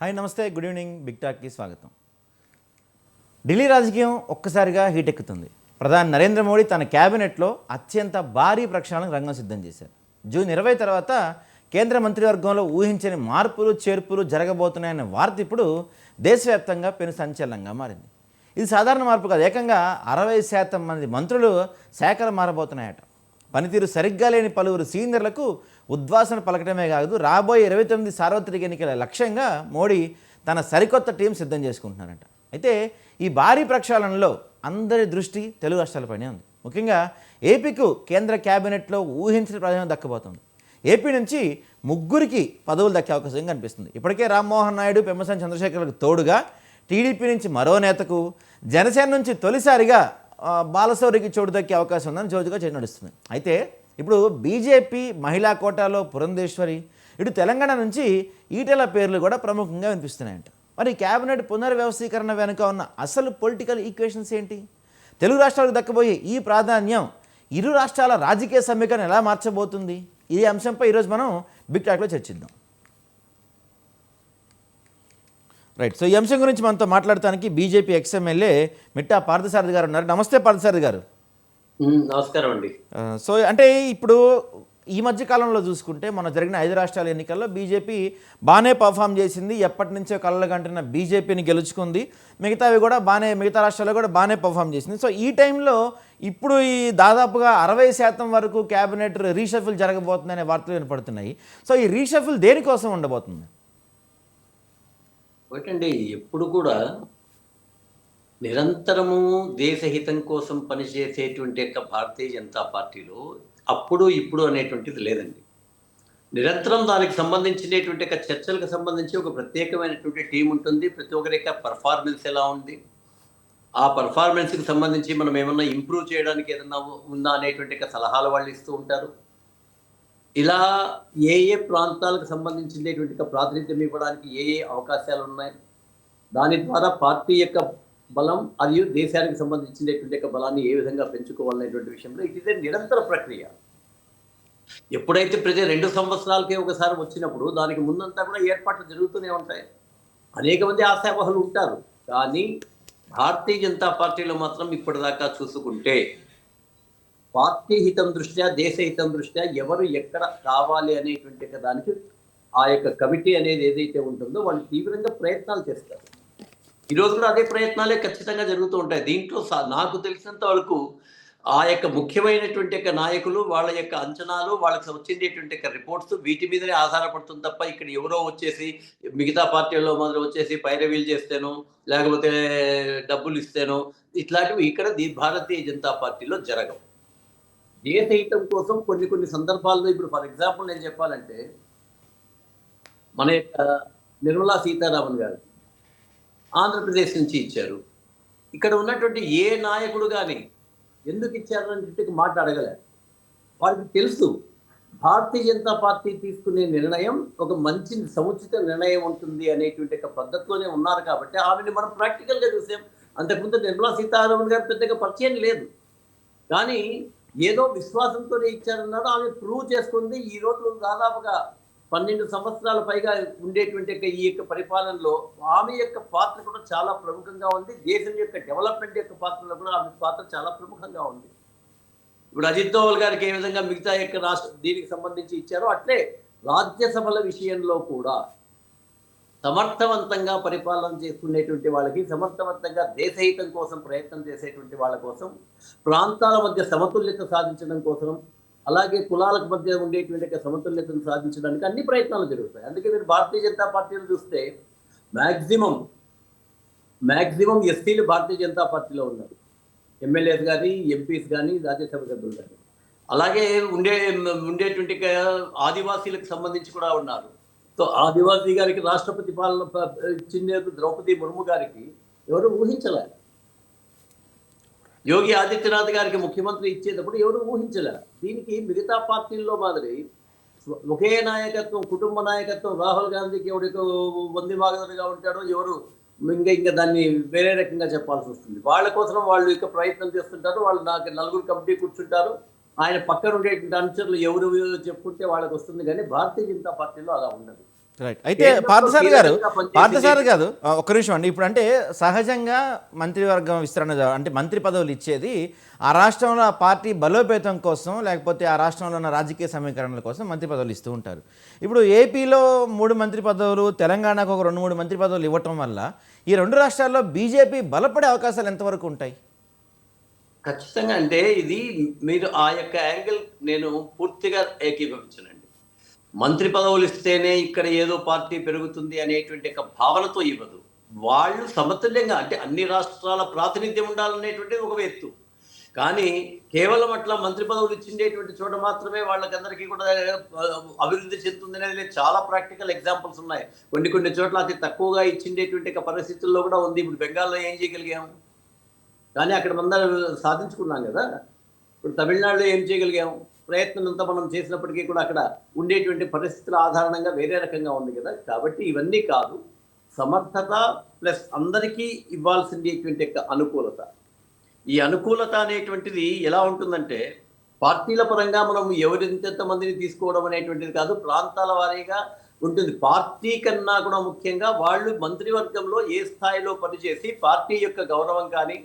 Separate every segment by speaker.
Speaker 1: Hi నమస్తే, good evening. Big టాక్కి స్వాగతం. ఢిల్లీ రాజకీయం ఒక్కసారిగా హీట్ ఎక్కుతుంది. ప్రధాని నరేంద్ర మోడీ తన క్యాబినెట్లో అత్యంత భారీ ప్రక్షాళనకు రంగం సిద్ధం చేశారు. జూన్ 20 తర్వాత కేంద్ర మంత్రివర్గంలో ఊహించని మార్పులు చేర్పులు జరగబోతున్నాయన్న వార్త ఇప్పుడు దేశవ్యాప్తంగా పెను సంచలనంగా మారింది. ఇది సాధారణ మార్పు కాదు, ఏకంగా 60% మంది మంత్రులు శాఖలు మారబోతున్నాయట. పనితీరు సరిగ్గా లేని పలువురు సీనియర్లకు ఉద్వాసన పలకటమే కాదు, రాబోయే 29 సార్వత్రిక ఎన్నికల లక్ష్యంగా మోడీ తన సరికొత్త టీం సిద్ధం చేసుకుంటున్నారట. అయితే ఈ భారీ ప్రక్షాళనలో అందరి దృష్టి తెలుగు రాష్ట్రాలపైనే ఉంది. ముఖ్యంగా ఏపీకు కేంద్ర క్యాబినెట్లో ఊహించిన ప్రాధాన్యం దక్కబోతోంది. ఏపీ నుంచి ముగ్గురికి పదవులు దక్కే అవకాశం కనిపిస్తుంది. ఇప్పటికే రామ్మోహన్ నాయుడు, పెమ్మసాని చంద్రశేఖర్లకు తోడుగా టీడీపీ నుంచి మరో నేతకు, జనసేన నుంచి తొలిసారిగా బాలశౌరికి చోటు దక్కే అవకాశం ఉందని జోరుగా నడుస్తుంది. అయితే ఇప్పుడు బీజేపీ మహిళా కోటాలో పురంధేశ్వరి, ఇటు తెలంగాణ నుంచి ఈటెల పేర్లు కూడా ప్రముఖంగా వినిపిస్తున్నాయంట. మరి క్యాబినెట్ పునర్వ్యవస్థీకరణ వెనుక ఉన్న అసలు పొలిటికల్ ఈక్వేషన్స్ ఏంటి? తెలుగు రాష్ట్రాలకు దక్కబోయే ఈ ప్రాధాన్యం ఇరు రాష్ట్రాల రాజకీయ సమీకరణ ఎలా మార్చబోతుంది? ఈ అంశంపై ఈరోజు మనం బిగ్ టాక్లో చర్చిద్దాం. రైట్, సో ఈ అంశం గురించి మనతో మాట్లాడటానికి బీజేపీ ఎక్స్ఎమ్మెల్యే మిట్టా పార్థసారథి గారు ఉన్నారు. నమస్తే పార్థసారథి గారు.
Speaker 2: నమస్కారం అండి.
Speaker 1: సో అంటే ఇప్పుడు ఈ మధ్య కాలంలో చూసుకుంటే మన జరిగిన 5 రాష్ట్రాల ఎన్నికల్లో బీజేపీ బాగానే పర్ఫామ్ చేసింది. ఎప్పటి నుంచో కళ్ళ కంటున్న బీజేపీని గెలుచుకుంది. మిగతా రాష్ట్రాల్లో కూడా బాగానే పర్ఫామ్ చేసింది. సో ఈ టైంలో ఇప్పుడు ఈ దాదాపుగా 60% వరకు క్యాబినెట్ రీషఫిల్ జరగబోతుందనే వార్తలు వినపడుతున్నాయి. సో ఈ రీషఫిల్ దేనికోసం ఉండబోతుంది?
Speaker 2: ఒకటండి, ఎప్పుడు కూడా నిరంతరము దేశహితం కోసం పనిచేసేటువంటి యొక్క భారతీయ జనతా పార్టీలో అప్పుడు ఇప్పుడు అనేటువంటిది లేదండి. నిరంతరం దానికి సంబంధించినటువంటి యొక్క చర్చలకు సంబంధించి ఒక ప్రత్యేకమైనటువంటి టీం ఉంటుంది. ప్రతి ఒక్కరి యొక్క పర్ఫార్మెన్స్ ఎలా ఉంది, ఆ పర్ఫార్మెన్స్కి సంబంధించి మనం ఏమన్నా ఇంప్రూవ్ చేయడానికి ఏదన్నా ఉందా అనేటువంటి యొక్క సలహాలు వాళ్ళు ఇస్తూ ఉంటారు. ఇలా ఏ ఏ ప్రాంతాలకు సంబంధించినటువంటి ప్రాతినిధ్యం ఇవ్వడానికి ఏ ఏ అవకాశాలు ఉన్నాయి, దాని ద్వారా పార్టీ యొక్క బలం మరియు దేశానికి సంబంధించినటువంటి యొక్క బలాన్ని ఏ విధంగా పెంచుకోవాలనేటువంటి విషయంలో ఇది నిరంతర ప్రక్రియ. ఎప్పుడైతే ప్రతి 2 సంవత్సరాలకే ఒకసారి వచ్చినప్పుడు దానికి ముందంతా కూడా ఏర్పాట్లు జరుగుతూనే ఉంటాయి. అనేక మంది ఆశావహులు ఉంటారు. కానీ భారతీయ జనతా పార్టీలో మాత్రం ఇప్పటిదాకా చూసుకుంటే పార్టీ హితం దృష్ట్యా, దేశ హితం దృష్ట్యా ఎవరు ఎక్కడ కావాలి అనేటువంటి దానికి ఆ యొక్క కమిటీ అనేది ఏదైతే ఉంటుందో వాళ్ళు తీవ్రంగా ప్రయత్నాలు చేస్తారు. ఈరోజు కూడా అదే ప్రయత్నాలే ఖచ్చితంగా జరుగుతూ ఉంటాయి. దీంట్లో నాకు తెలిసినంత వరకు ఆ యొక్క ముఖ్యమైనటువంటి యొక్క నాయకులు, వాళ్ళ యొక్క అంచనాలు, వాళ్ళకి వచ్చేటటువంటి యొక్క రిపోర్ట్స్ వీటి మీదనే ఆధారపడుతుంది తప్ప ఇక్కడ ఎవరో వచ్చేసి మిగతా పార్టీల్లో మొదలు వచ్చేసి పైరవీలు చేస్తేనో లేకపోతే డబ్బులు ఇస్తేనో ఇట్లాంటివి ఇక్కడ భారతీయ జనతా పార్టీలో జరగవు. దేశహితం కోసం కొన్ని సందర్భాల్లో ఇప్పుడు ఫర్ ఎగ్జాంపుల్ నేను చెప్పాలంటే మన యొక్క నిర్మలా సీతారామన్ గారు ఆంధ్రప్రదేశ్ నుంచి ఇచ్చారు. ఇక్కడ ఉన్నటువంటి ఏ నాయకుడు కానీ ఎందుకు ఇచ్చారు అని మాట్లాడగలరు. వారికి తెలుసు భారతీయ జనతా పార్టీ తీసుకునే నిర్ణయం ఒక మంచి సముచిత నిర్ణయం ఉంటుంది అనేటువంటి ఒక పద్ధతిలోనే ఉన్నారు. కాబట్టి ఆమెని మనం ప్రాక్టికల్గా చూసాం. అంతకుముందు నిర్మలా సీతారామన్ గారు పెద్దగా పరిచయం లేదు, కానీ ఏదో విశ్వాసంతోనే ఇచ్చారన్నారు. ఆమె ప్రూవ్ చేసుకుంది. ఈ రోజు దాదాపుగా 12 సంవత్సరాల పైగా ఉండేటువంటి ఈ యొక్క పరిపాలనలో ఆమె యొక్క పాత్ర కూడా చాలా ప్రముఖంగా ఉంది. దేశం యొక్క డెవలప్మెంట్ యొక్క పాత్రలో కూడా ఆమె పాత్ర చాలా ప్రముఖంగా ఉంది. ఇప్పుడు అజిత్ దోవల్ గారికి ఏ విధంగా మిగతా యొక్క దీనికి సంబంధించి ఇచ్చారో అట్లే రాజ్యసభల విషయంలో కూడా సమర్థవంతంగా పరిపాలన చేసుకునేటువంటి వాళ్ళకి, సమర్థవంతంగా దేశహితం కోసం ప్రయత్నం చేసేటువంటి వాళ్ళ కోసం, ప్రాంతాల మధ్య సమతుల్యత సాధించడం కోసం, అలాగే కులాలకు మధ్య ఉండేటువంటి సమతుల్యతను సాధించడానికి అన్ని ప్రయత్నాలు జరుగుతాయి. అందుకే మీరు భారతీయ జనతా పార్టీలో చూస్తే మ్యాక్సిమం ఎస్సీలు భారతీయ జనతా పార్టీలో ఉన్నారు. ఎమ్మెల్యేస్ కానీ, ఎంపీస్ కానీ, రాజ్యసభ సభ్యులు కానీ. అలాగే ఉండేటువంటి ఆదివాసీలకు సంబంధించి కూడా ఉన్నారు. సో ఆదివాసీ గారికి రాష్ట్రపతి పాలన ఇచ్చిన ద్రౌపది ముర్ము గారికి ఎవరు ఊహించలేరు. యోగి ఆదిత్యనాథ్ గారికి ముఖ్యమంత్రి ఇచ్చేటప్పుడు ఎవరు ఊహించలేరు. దీనికి మిగతా పార్టీల్లో మాదిరి ఒకే నాయకత్వం, కుటుంబ నాయకత్వం, రాహుల్ గాంధీకి ఎవరికి వంది మాగదులుగా ఉంటాడో ఎవరు ఇంకా దాన్ని వేరే రకంగా చెప్పాల్సి వస్తుంది. వాళ్ళ కోసం వాళ్ళు ఇక ప్రయత్నం చేస్తుంటారు. వాళ్ళు నాకు 4 కమిటీ కూర్చుంటారు. ఆయన పక్కన ఉండేటువంటి అనుచరులు ఎవరు చెప్పుకుంటే వాళ్ళకి వస్తుంది. కానీ భారతీయ జనతా పార్టీలో అలా ఉండదు.
Speaker 1: రైట్. అయితే
Speaker 2: కేంద్రంలో
Speaker 1: పార్థసారథి గారు
Speaker 2: కీలకంగా పనిచేసింది
Speaker 1: పార్థసారథి గారు ఒక్క నిమిషం అండి. ఇప్పుడు అంటే సహజంగా మంత్రివర్గం విస్తరణ అంటే మంత్రి పదవులు ఇచ్చేది ఆ రాష్ట్రంలో ఆ పార్టీ బలోపేతం కోసం, లేకపోతే ఆ రాష్ట్రంలో ఉన్న రాజకీయ సమీకరణల కోసం మంత్రి పదవులు ఇస్తూ ఉంటారు. ఇప్పుడు ఏపీలో 3 మంత్రి పదవులు, తెలంగాణకు ఒక 2-3 మంత్రి పదవులు ఇవ్వటం వల్ల ఈ 2 రాష్ట్రాల్లో బీజేపీ బలపడే అవకాశాలు ఎంతవరకు ఉంటాయి?
Speaker 2: ఖచ్చితంగా. అంటే ఇది మీరు ఆ యొక్క యాంగిల్ నేను పూర్తిగా ఏకీభవించనండి. మంత్రి పదవులు ఇస్తేనే ఇక్కడ ఏదో పార్టీ పెరుగుతుంది అనేటువంటి ఒక భావనతో ఇవ్వదు. వాళ్ళు సమతుల్యంగా అంటే అన్ని రాష్ట్రాల ప్రాతినిధ్యం ఉండాలనేటువంటిది ఒక ఎత్తు. కానీ కేవలం అట్లా మంత్రి పదవులు ఇచ్చిండేటువంటి చోట మాత్రమే వాళ్ళకందరికీ కూడా అభివృద్ధి చెందుతుంది అనేది లేదు. చాలా ప్రాక్టికల్ ఎగ్జాంపుల్స్ ఉన్నాయి. కొన్ని చోట్ల అతి తక్కువగా ఇచ్చిండేటువంటి ఒక పరిస్థితుల్లో కూడా ఉంది. ఇప్పుడు బెంగాల్లో ఏం చేయగలిగాము? కానీ అక్కడ మనం సాధించుకున్నాం కదా. ఇప్పుడు తమిళనాడులో ఏం చేయగలిగాము? ప్రయత్నం అంతా మనం చేసినప్పటికీ కూడా అక్కడ ఉండేటువంటి పరిస్థితుల ఆధారంగా వేరే రకంగా ఉంది కదా. కాబట్టి ఇవన్నీ కాదు, సమర్థత ప్లస్ అందరికీ ఇవ్వాల్సినటువంటి అనుకూలత. ఈ అనుకూలత అనేటువంటిది ఎలా ఉంటుందంటే పార్టీల పరంగా మనం ఎవరింత మందిని తీసుకోవడం అనేటువంటిది కాదు, ప్రాంతాల వారీగా ఉంటుంది. పార్టీ కన్నా కూడా ముఖ్యంగా వాళ్ళు మంత్రివర్గంలో ఏ స్థాయిలో పనిచేసి పార్టీ యొక్క గౌరవం కానీ,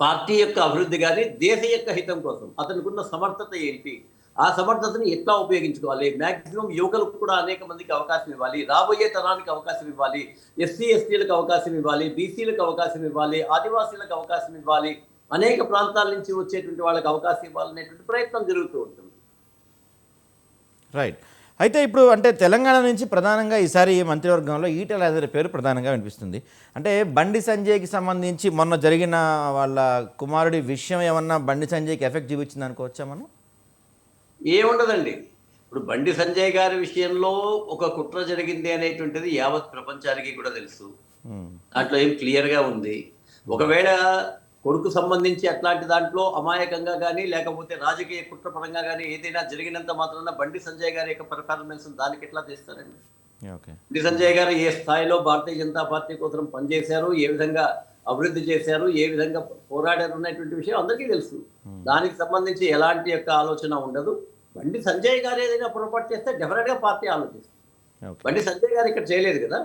Speaker 2: పార్టీ యొక్క అభివృద్ధి కానీ, దేశ యొక్క హితం కోసం అతనికి ఉన్న సమర్థత ఏంటి, ఆ సమర్థతని ఎట్లా ఉపయోగించుకోవాలి. మ్యాక్సిమం యువకులకు కూడా అనేక మందికి అవకాశం ఇవ్వాలి, రాబోయే తరానికి అవకాశం ఇవ్వాలి, ఎస్సీ ఎస్టీలకు అవకాశం ఇవ్వాలి, బీసీలకు అవకాశం ఇవ్వాలి, ఆదివాసీలకు అవకాశం ఇవ్వాలి, అనేక ప్రాంతాల నుంచి వచ్చేటువంటి వాళ్ళకి అవకాశం ఇవ్వాలనేటువంటి ప్రయత్నం జరుగుతూ ఉంటుంది.
Speaker 1: రైట్. అయితే ఇప్పుడు అంటే తెలంగాణ నుంచి ప్రధానంగా ఈసారి మంత్రివర్గంలో ఈటెల రాజేందర్ పేరు ప్రధానంగా వినిపిస్తుంది. అంటే బండి సంజయ్కి సంబంధించి మొన్న జరిగిన వాళ్ళ కుమారుడి విషయం ఏమన్నా బండి సంజయ్కి ఎఫెక్ట్ చూపించింది అనుకోవచ్చా మనం?
Speaker 2: ఏముండదండి. ఇప్పుడు బండి సంజయ్ గారి విషయంలో ఒక కుట్ర జరిగింది అనేటువంటిది యావత్ ప్రపంచానికి కూడా తెలుసు. దాంట్లో ఏం క్లియర్గా ఉంది. ఒకవేళ కొడుకు సంబంధించి అట్లాంటి దాంట్లో అమాయకంగా కానీ, లేకపోతే రాజకీయ కుట్రపరంగా కానీ ఏదైనా జరిగినంత మాత్రాన బండి సంజయ్ గారి యొక్క పెర్ఫార్మెన్స్ దానికి ఎట్లా చేస్తారండి? బండి సంజయ్ గారు ఏ స్థాయిలో భారతీయ జనతా పార్టీ కోసం పనిచేశారు, ఏ విధంగా అభివృద్ధి చేశారు, ఏ విధంగా పోరాడారు అనేటువంటి విషయం అందరికీ తెలుసు. దానికి సంబంధించి ఎలాంటి యొక్క ఆలోచన ఉండదు. బండి సంజయ్ గారు ఏదైనా పొరపాటు చేస్తే డెఫినెట్గా పార్టీ ఆలోచిస్తుంది. బండి సంజయ్ గారు ఇక్కడ చేయలేదు కదా.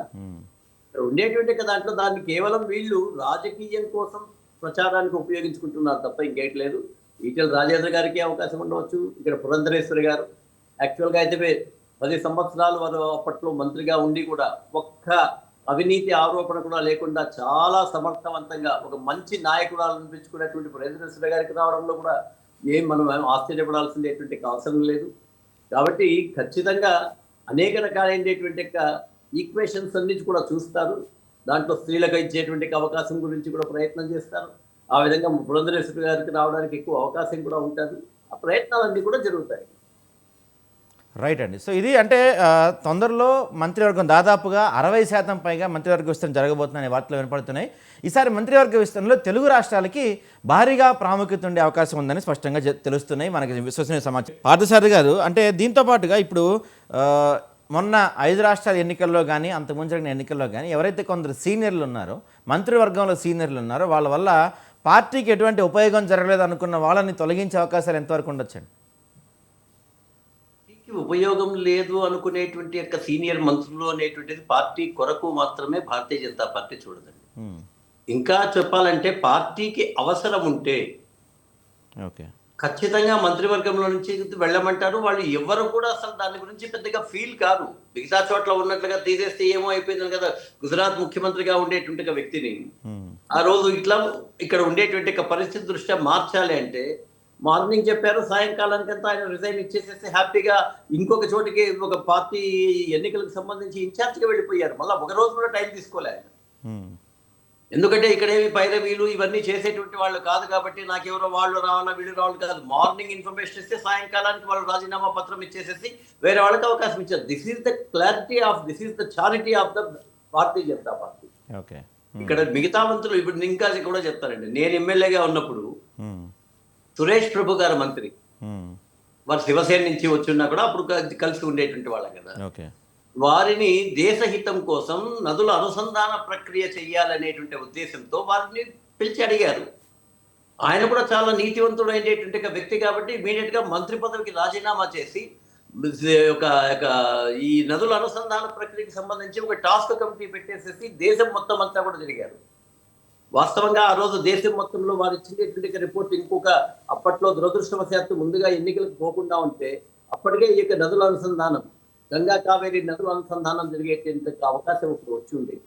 Speaker 2: ఇక్కడ ఉండేటువంటి దాంట్లో దాన్ని కేవలం వీళ్ళు రాజకీయం కోసం ప్రచారానికి ఉపయోగించుకుంటున్నారు తప్ప ఇంకేటి లేదు. ఈటెల రాజేంద్ర గారికి అవకాశం ఉండవచ్చు, ఇక్కడ పురంధరేశ్వరి గారు యాక్చువల్గా అయితే 10 సంవత్సరాలు వారు అప్పట్లో మంత్రిగా ఉండి కూడా ఒక్క అవినీతి ఆరోపణ కూడా లేకుండా చాలా సమర్థవంతంగా ఒక మంచి నాయకురాలు అనిపించుకున్నటువంటి పురంధరేశ్వరి గారికి రావడంలో కూడా మనం ఆశ్చర్యపడాల్సినటువంటి అవసరం లేదు. కాబట్టి ఖచ్చితంగా అనేక రకాలైనటువంటి ఈక్వేషన్స్ అన్ని కూడా చూస్తారు. దాంట్లో స్త్రీలకు ఇచ్చేటువంటి అవకాశం గురించి కూడా ప్రయత్నం చేస్తారు. ఆ విధంగా పురంధరేశ్వరి గారికి రావడానికి ఎక్కువ అవకాశం కూడా ఉంటుంది. ఆ ప్రయత్నాలన్నీ కూడా జరుగుతాయి.
Speaker 1: రైట్ అండి. సో ఇది అంటే తొందరలో మంత్రివర్గం దాదాపుగా 60% పైగా మంత్రివర్గ విస్తరణ జరగబోతుందనే వార్తలు వినపడుతున్నాయి. ఈసారి మంత్రివర్గ విస్తరణలో తెలుగు రాష్ట్రాలకి భారీగా ప్రాముఖ్యత ఉండే అవకాశం ఉందని స్పష్టంగా తెలుస్తున్నాయి మనకి విశ్వసనీయ సమాచారం. పార్థసారథి గారు, అంటే దీంతో పాటుగా ఇప్పుడు మొన్న 5 రాష్ట్రాల ఎన్నికల్లో కానీ, అంతకుముందు జరిగిన ఎన్నికల్లో కానీ ఎవరైతే కొందరు సీనియర్లు ఉన్నారో, మంత్రివర్గంలో సీనియర్లు ఉన్నారో, వాళ్ళ వల్ల పార్టీకి ఎటువంటి ఉపయోగం జరగలేదు అనుకున్న వాళ్ళని తొలగించే అవకాశాలు ఎంతవరకు ఉండొచ్చండి?
Speaker 2: ఉపయోగం లేదు అనుకునేటువంటి యొక్క సీనియర్ మంత్రులు అనేటువంటిది పార్టీ కొరకు మాత్రమే భారతీయ జనతా పార్టీ చూడదండి. ఇంకా చెప్పాలంటే పార్టీకి అవసరం ఉంటే ఖచ్చితంగా మంత్రివర్గంలో నుంచి వెళ్ళమంటారు. వాళ్ళు ఎవరు కూడా అసలు దాని గురించి పెద్దగా ఫీల్ కాదు. మిగతా చోట్ల ఉన్నట్లుగా తీసేస్తే ఏమో అయిపోయింది కదా. గుజరాత్ ముఖ్యమంత్రిగా ఉండేటువంటి వ్యక్తిని ఆ రోజు ఇట్లా ఇక్కడ ఉండేటువంటి పరిస్థితి దృష్ట్యా మార్చాలి అంటే మార్నింగ్ చెప్పారు, సాయంకాలానికంతా ఆయన రిజైన్ ఇచ్చేసేసి హ్యాపీగా ఇంకొక చోటికి ఒక పార్టీ ఎన్నికలకు సంబంధించి ఇన్ఛార్జ్గా వెళ్ళిపోయారు. మళ్ళీ ఒక రోజు కూడా టైం తీసుకోలే ఆయన. ఎందుకంటే ఇక్కడేమి పైరవీలు ఇవన్నీ చేసేటువంటి వాళ్ళు కాదు కాబట్టి నాకెవరో వాళ్ళు రావాలా వీళ్ళు రావాలి కాదు. మార్నింగ్ ఇన్ఫర్మేషన్ ఇస్తే సాయంకాలానికి వాళ్ళు రాజీనామా పత్రం ఇచ్చేసేసి వేరే వాళ్ళకి అవకాశం ఇచ్చారు. This is the clarity of this is the charity of the Bharatiya Janata party. ఇక్కడ మిగతా మంత్రులు ఇప్పుడు ఇంకా కూడా చెప్తారండి. నేను ఎమ్మెల్యేగా ఉన్నప్పుడు సురేష్ ప్రభు గారు మంత్రి, వారు శివసేన నుంచి వచ్చిన్నా కూడా అప్పుడు కలిసి ఉండేటువంటి వాళ్ళం కదా. వారిని దేశహితం కోసం నదుల అనుసంధాన ప్రక్రియ చేయాలనేటువంటి ఉద్దేశంతో వారిని పిలిచి అడిగారు. ఆయన కూడా చాలా నీతివంతుడు అయినటువంటి వ్యక్తి కాబట్టి ఇమీడియట్ గా మంత్రి పదవికి రాజీనామా చేసి ఒక ఒక ఈ నదుల అనుసంధాన ప్రక్రియకి సంబంధించి ఒక టాస్క్ కమిటీ పెట్టేసేసి దేశం మొత్తం అంతా కూడా తిరిగారు. వాస్తవంగా ఆ రోజు దేశం మొత్తంలో వారు ఇచ్చినటువంటి రిపోర్ట్ ఇంకొక అప్పట్లో దురదృష్టవశాత్తు ముందుగా ఎన్నికలకు పోకుండా ఉంటే అప్పటికే ఈ యొక్క నదుల అనుసంధానం, గంగా కావేరి నదుల అనుసంధానం జరిగేటువంటి అవకాశం ఇప్పుడు వచ్చి ఉండేది.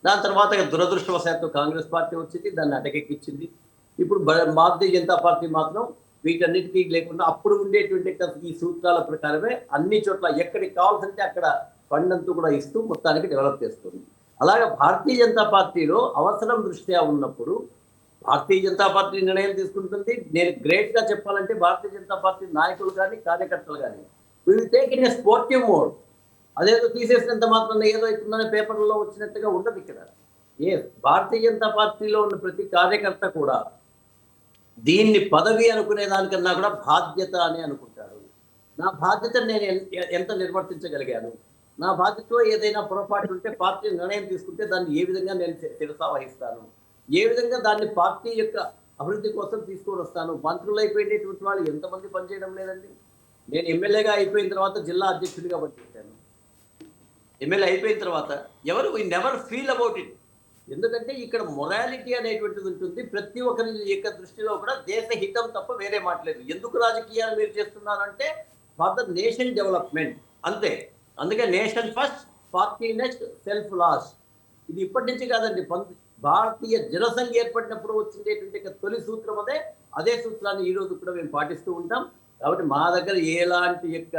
Speaker 2: దాని తర్వాత దురదృష్టవశాత్తు కాంగ్రెస్ పార్టీ వచ్చింది, దాన్ని అటకెక్కించింది. ఇప్పుడు భారతీయ జనతా పార్టీ మాత్రం వీటన్నిటికీ లేకుండా అప్పుడు ఉండేటువంటి ఈ సూత్రాల ప్రకారమే అన్ని చోట్ల ఎక్కడికి కావాల్సింటే అక్కడ ఫండ్ అంతా కూడా ఇస్తూ మొత్తానికి డెవలప్ చేస్తుంది. అలాగే భారతీయ జనతా పార్టీలో అవసరం దృష్ట్యా ఉన్నప్పుడు భారతీయ జనతా పార్టీ నిర్ణయం తీసుకుంటుంది. నేను గ్రేట్గా చెప్పాలంటే భారతీయ జనతా పార్టీ నాయకులు కానీ కార్యకర్తలు కానీ will take in a sportive mode. అదేదో తీసేసినంత మాత్రం ఏదో అవుతుందని పేపర్లలో వచ్చినట్టుగా ఉండదు ఇక్కడ. భారతీయ జనతా పార్టీలో ఉన్న ప్రతి కార్యకర్త కూడా దీన్ని పదవి అనుకునే దానికన్నా కూడా బాధ్యత అని అనుకుంటారు. నా బాధ్యతను నేను ఎంత నిర్వర్తించగలిగాను, నా బాధ్యతలో ఏదైనా పొరపాటు ఉంటే పార్టీ నిర్ణయం తీసుకుంటే దాన్ని ఏ విధంగా నేను శిరసా వహిస్తాను, ఏ విధంగా దాన్ని పార్టీ యొక్క అభివృద్ధి కోసం తీసుకొని వస్తాను. మంత్రులు అయిపోయినటువంటి వాళ్ళు ఎంతమంది పనిచేయడం లేదండి. నేను ఎమ్మెల్యేగా అయిపోయిన తర్వాత జిల్లా అధ్యక్షుడిగా పనిచేశాను. ఎమ్మెల్యే అయిపోయిన తర్వాత ఎవరు we never feel about it. ఎందుకంటే ఇక్కడ మొరాలిటీ అనేటువంటిది ఉంటుంది. ప్రతి ఒక్కరి యొక్క దృష్టిలో కూడా దేశ హితం తప్ప వేరే మాట్లేదు. ఎందుకు రాజకీయాలు మీరు చేస్తున్నారంటే ఫర్ ద నేషన్ డెవలప్మెంట్ అంతే. అందుకే nation first, party next, self last. ఇది ఇప్పటి నుంచి కాదండి, భారతీయ జనసంఘ ఏర్పడినప్పుడు వచ్చిండేటువంటి తొలి సూత్రం అదే సూత్రాన్ని ఈ రోజు కూడా మేము పాటిస్తూ ఉంటాం. కాబట్టి మా దగ్గర ఎలాంటి యొక్క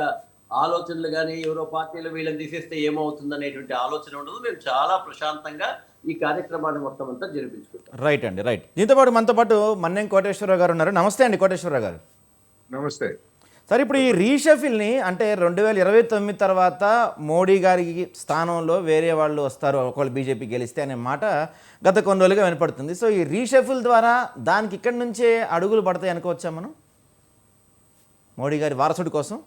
Speaker 2: ఆలోచనలు కానీ ఎవరో పార్టీలు వీళ్ళని తీసేస్తే ఏమవుతుంది అనేటువంటి ఆలోచన ఉండదు. మేము చాలా ప్రశాంతంగా ఈ కార్యక్రమాన్ని మొత్తం అంతా జరిపించుకుంటాం.
Speaker 1: రైట్ అండి, రైట్. దీంతో పాటు మనతో పాటు మన్నెం కోటేశ్వరరావు గారు ఉన్నారు. నమస్తే అండి కోటేశ్వరరావు గారు.
Speaker 3: నమస్తే
Speaker 1: సార్, ఇప్పుడు ఈ రీషఫిల్ని అంటే 2029 తర్వాత మోడీ గారి స్థానంలో వేరే వాళ్ళు వస్తారు ఒకవేళ బీజేపీ గెలిస్తే అనే మాట గత కొన్ని రోజులుగా వినపడుతుంది. సో ఈ రీషఫిల్ ద్వారా దానికి ఇక్కడి నుంచే అడుగులు పడతాయి అనుకోవచ్చా మనం, మోడీ గారి వారసుడి కోసం?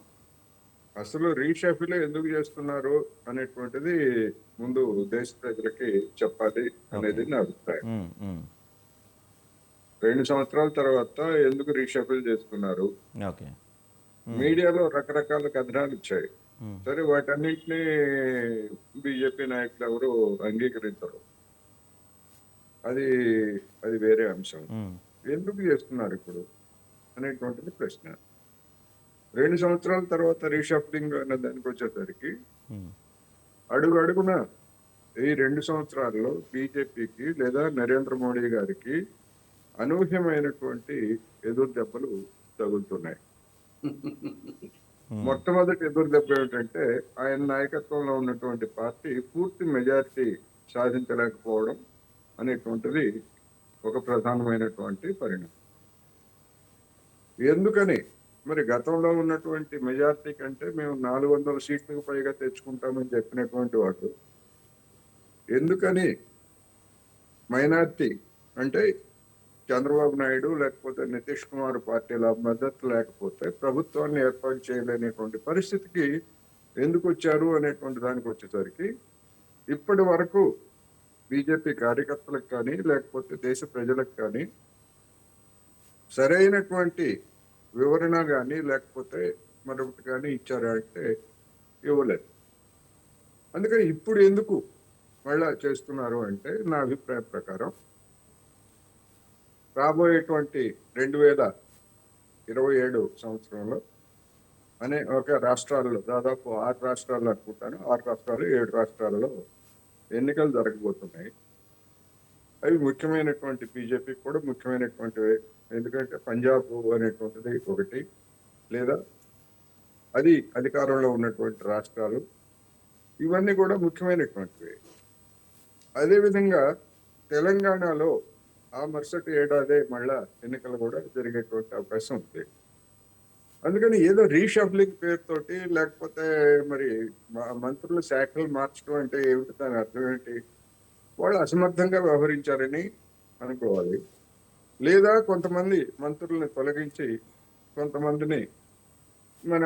Speaker 3: అసలు రీషఫిల్ ఎందుకు చేస్తున్నారు అనేటువంటిది ముందు దేశ ప్రజలకి చెప్పాలి అనేది నా అభిప్రాయం. 2 సంవత్సరాల తర్వాత ఎందుకు రీషఫిల్ చేస్తున్నారు?
Speaker 1: ఓకే.
Speaker 3: మీడియాలో రకరకాల కథనాలు వచ్చాయి. సరే, వాటన్నింటినీ బీజేపీ నాయకులు ఎవరు అంగీకరించరు. అది అది వేరే అంశం. ఎందుకు చేస్తున్నారు ఇప్పుడు అనేటువంటిది ప్రశ్న. 2 సంవత్సరాల తర్వాత రీషఫ్లింగ్ అనే దానికి వచ్చేసరికి అడుగు అడుగున ఈ 2 సంవత్సరాల్లో బీజేపీకి లేదా నరేంద్ర మోడీ గారికి అనూహ్యమైనటువంటి ఎదురు దెబ్బలు తగులుతున్నాయి. మొట్టమొదటి ఎదురు దెబ్బ ఏమిటంటే ఆయన నాయకత్వంలో ఉన్నటువంటి పార్టీ పూర్తి మెజారిటీ సాధించలేకపోవడం అనేటువంటిది ఒక ప్రధానమైనటువంటి పరిణామం. ఎందుకని? మరి గతంలో ఉన్నటువంటి మెజారిటీ కంటే మేము 400 సీట్లకు పైగా తెచ్చుకుంటామని చెప్పినటువంటి వాడు ఎందుకని మైనార్టీ అంటే చంద్రబాబు నాయుడు లేకపోతే నితీష్ కుమార్ పార్టీల మద్దతు లేకపోతే ప్రభుత్వాన్ని ఏర్పాటు చేయలేనటువంటి పరిస్థితికి ఎందుకు వచ్చారు అనేటువంటి దానికి వచ్చేసరికి ఇప్పటి వరకు బీజేపీ కార్యకర్తలకు కానీ లేకపోతే దేశ ప్రజలకు కానీ సరైనటువంటి వివరణ కానీ లేకపోతే మరొకటి కానీ ఇచ్చారా అంటే ఇవ్వలేదు. అందుకని ఇప్పుడు ఎందుకు మళ్ళా చేస్తున్నారు అంటే నా అభిప్రాయం ప్రకారం రాబోయేటువంటి 2027 సంవత్సరంలో ఒక రాష్ట్రాల్లో దాదాపు 6 రాష్ట్రాలు అనుకుంటాను, 6 రాష్ట్రాలు 7 రాష్ట్రాల్లో ఎన్నికలు జరగబోతున్నాయి. అవి ముఖ్యమైనటువంటి బీజేపీకి కూడా ముఖ్యమైనటువంటివి. ఎందుకంటే పంజాబ్ అనేటువంటిది ఒకటి, లేదా అది అధికారంలో ఉన్నటువంటి రాష్ట్రాలు, ఇవన్నీ కూడా ముఖ్యమైనటువంటివి. అదేవిధంగా తెలంగాణలో ఆ మరుసటి ఏడాదే మళ్ళా ఎన్నికలు కూడా జరిగేటువంటి అవకాశం ఉంది. అందుకని ఏదో రీషఫ్లింగ్ పేరుతోటి లేకపోతే మరి మంత్రుల శాఖలు మార్చడం అంటే ఏమిటి, దాని అర్థం ఏంటి? వాళ్ళు అసమర్థంగా వ్యవహరించారని అనుకోవాలి, లేదా కొంతమంది మంత్రుల్ని తొలగించి కొంతమందిని మన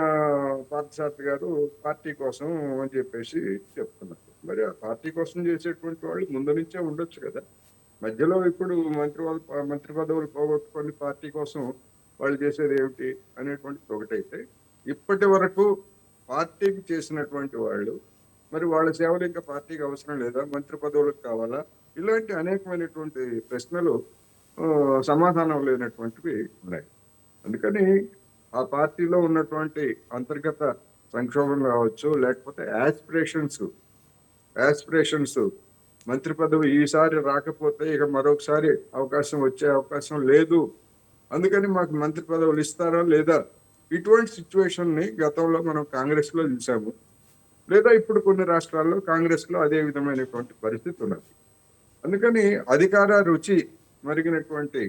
Speaker 3: పార్థసారథి గారు పార్టీ కోసం అని చెప్పేసి చెప్తున్నారు. మరి ఆ పార్టీ కోసం చేసేటువంటి వాళ్ళు ముందు నుంచే ఉండొచ్చు కదా. మధ్యలో ఇప్పుడు మంత్రి పదవులు పోగొట్టుకొని పార్టీ కోసం వాళ్ళు చేసేది ఏమిటి అనేటువంటిది ఒకటైతే, ఇప్పటి వరకు పార్టీకి చేసినటువంటి వాళ్ళు మరి వాళ్ళ సేవలు ఇంకా పార్టీకి అవసరం లేదా, మంత్రి పదవులకు కావాలా, ఇలాంటి అనేకమైనటువంటి ప్రశ్నలు సమాధానం లేనటువంటివి ఉన్నాయి. అందుకని ఆ పార్టీలో ఉన్నటువంటి అంతర్గత సంక్షోభం కావచ్చు, లేకపోతే యాస్పిరేషన్స్ మంత్రి పదవి ఈసారి రాకపోతే ఇక మరొకసారి అవకాశం వచ్చే అవకాశం లేదు, అందుకని మాకు మంత్రి పదవులు ఇస్తారా లేదా, ఇటువంటి సిచ్యువేషన్ ని గతంలో మనం కాంగ్రెస్ లో చూసాము, లేదా ఇప్పుడు కొన్ని రాష్ట్రాల్లో కాంగ్రెస్ లో అదే విధమైనటువంటి పరిస్థితి ఉన్నది. అందుకని అధికార రుచి మరిగినటువంటి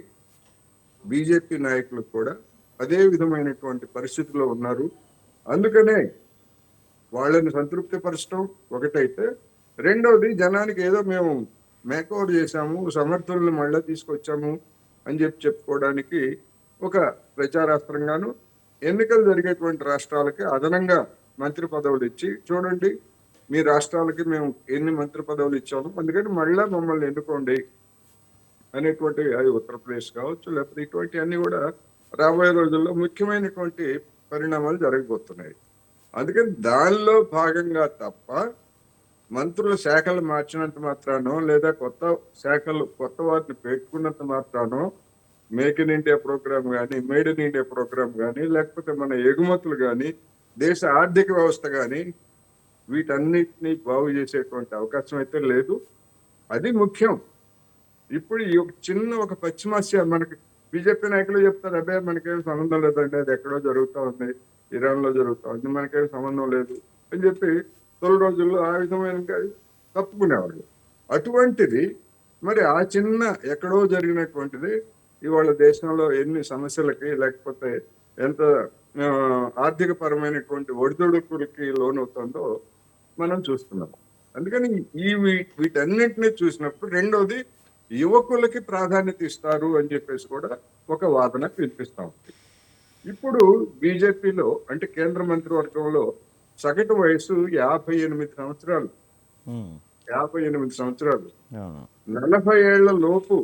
Speaker 3: బీజేపీ నాయకులు కూడా అదే విధమైనటువంటి పరిస్థితిలో ఉన్నారు. అందుకనే వాళ్ళని సంతృప్తి పరచడం ఒకటైతే, రెండవది జనానికి ఏదో మేము మేకఓవర్ చేశాము, సమర్థులను మళ్ళీ తీసుకొచ్చాము అని చెప్పుకోవడానికి ఒక ప్రచారాస్త్రంగాను ఎన్నికలు జరిగేటువంటి రాష్ట్రాలకి అదనంగా మంత్రి పదవులు ఇచ్చి, చూడండి మీ రాష్ట్రాలకి మేము ఎన్ని మంత్రి పదవులు ఇచ్చాము, అందుకని మళ్ళా మమ్మల్ని ఎన్నుకోండి అనేటువంటి, అది ఉత్తరప్రదేశ్ కావచ్చు, లేకపోతే ఇటువంటి అన్ని కూడా రాబోయే రోజుల్లో ముఖ్యమైనటువంటి పరిణామాలు జరగబోతున్నాయి. అందుకని దానిలో భాగంగా తప్ప మంత్రుల శాఖలు మార్చినంత మాత్రానో, లేదా కొత్త వారిని పెట్టుకున్నంత మాత్రానో మేక్ ఇన్ ఇండియా ప్రోగ్రామ్ కానీ, మేడ్ ఇన్ ఇండియా ప్రోగ్రామ్ కానీ, లేకపోతే మన ఎగుమతులు కానీ, దేశ ఆర్థిక వ్యవస్థ కానీ, వీటన్నిటినీ బాగు చేసేటువంటి అవకాశం అయితే లేదు. అది ముఖ్యం. ఇప్పుడు ఈ ఒక పశ్చిమాసియా మనకి బీజేపీ నాయకులు చెప్తారు, అదే మనకేం సంబంధం లేదండి, అది ఎక్కడో జరుగుతూ ఉంది, ఇరాన్ లో జరుగుతూ ఉంది, మనకేం సంబంధం లేదు అని చెప్పి తొలి రోజుల్లో ఆ విధమైన తప్పుకునేవాళ్ళు. అటువంటిది మరి ఆ చిన్న ఎక్కడో జరిగినటువంటిది ఇవాళ దేశంలో ఎన్ని సమస్యలకి, లేకపోతే ఎంత ఆర్థిక పరమైనటువంటి ఒడిదుడుకులకి లోనవుతుందో మనం చూస్తున్నాం. అందుకని వీటన్నిటిని చూసినప్పుడు రెండోది యువకులకి ప్రాధాన్యత ఇస్తారు అని చెప్పేసి కూడా ఒక వాదన వినిపిస్తా ఉంది. ఇప్పుడు బీజేపీలో అంటే కేంద్ర మంత్రివర్గంలో సగటు వయసు 58 సంవత్సరాలు. 58 సంవత్సరాలు. 40 ఏళ్ల లోపు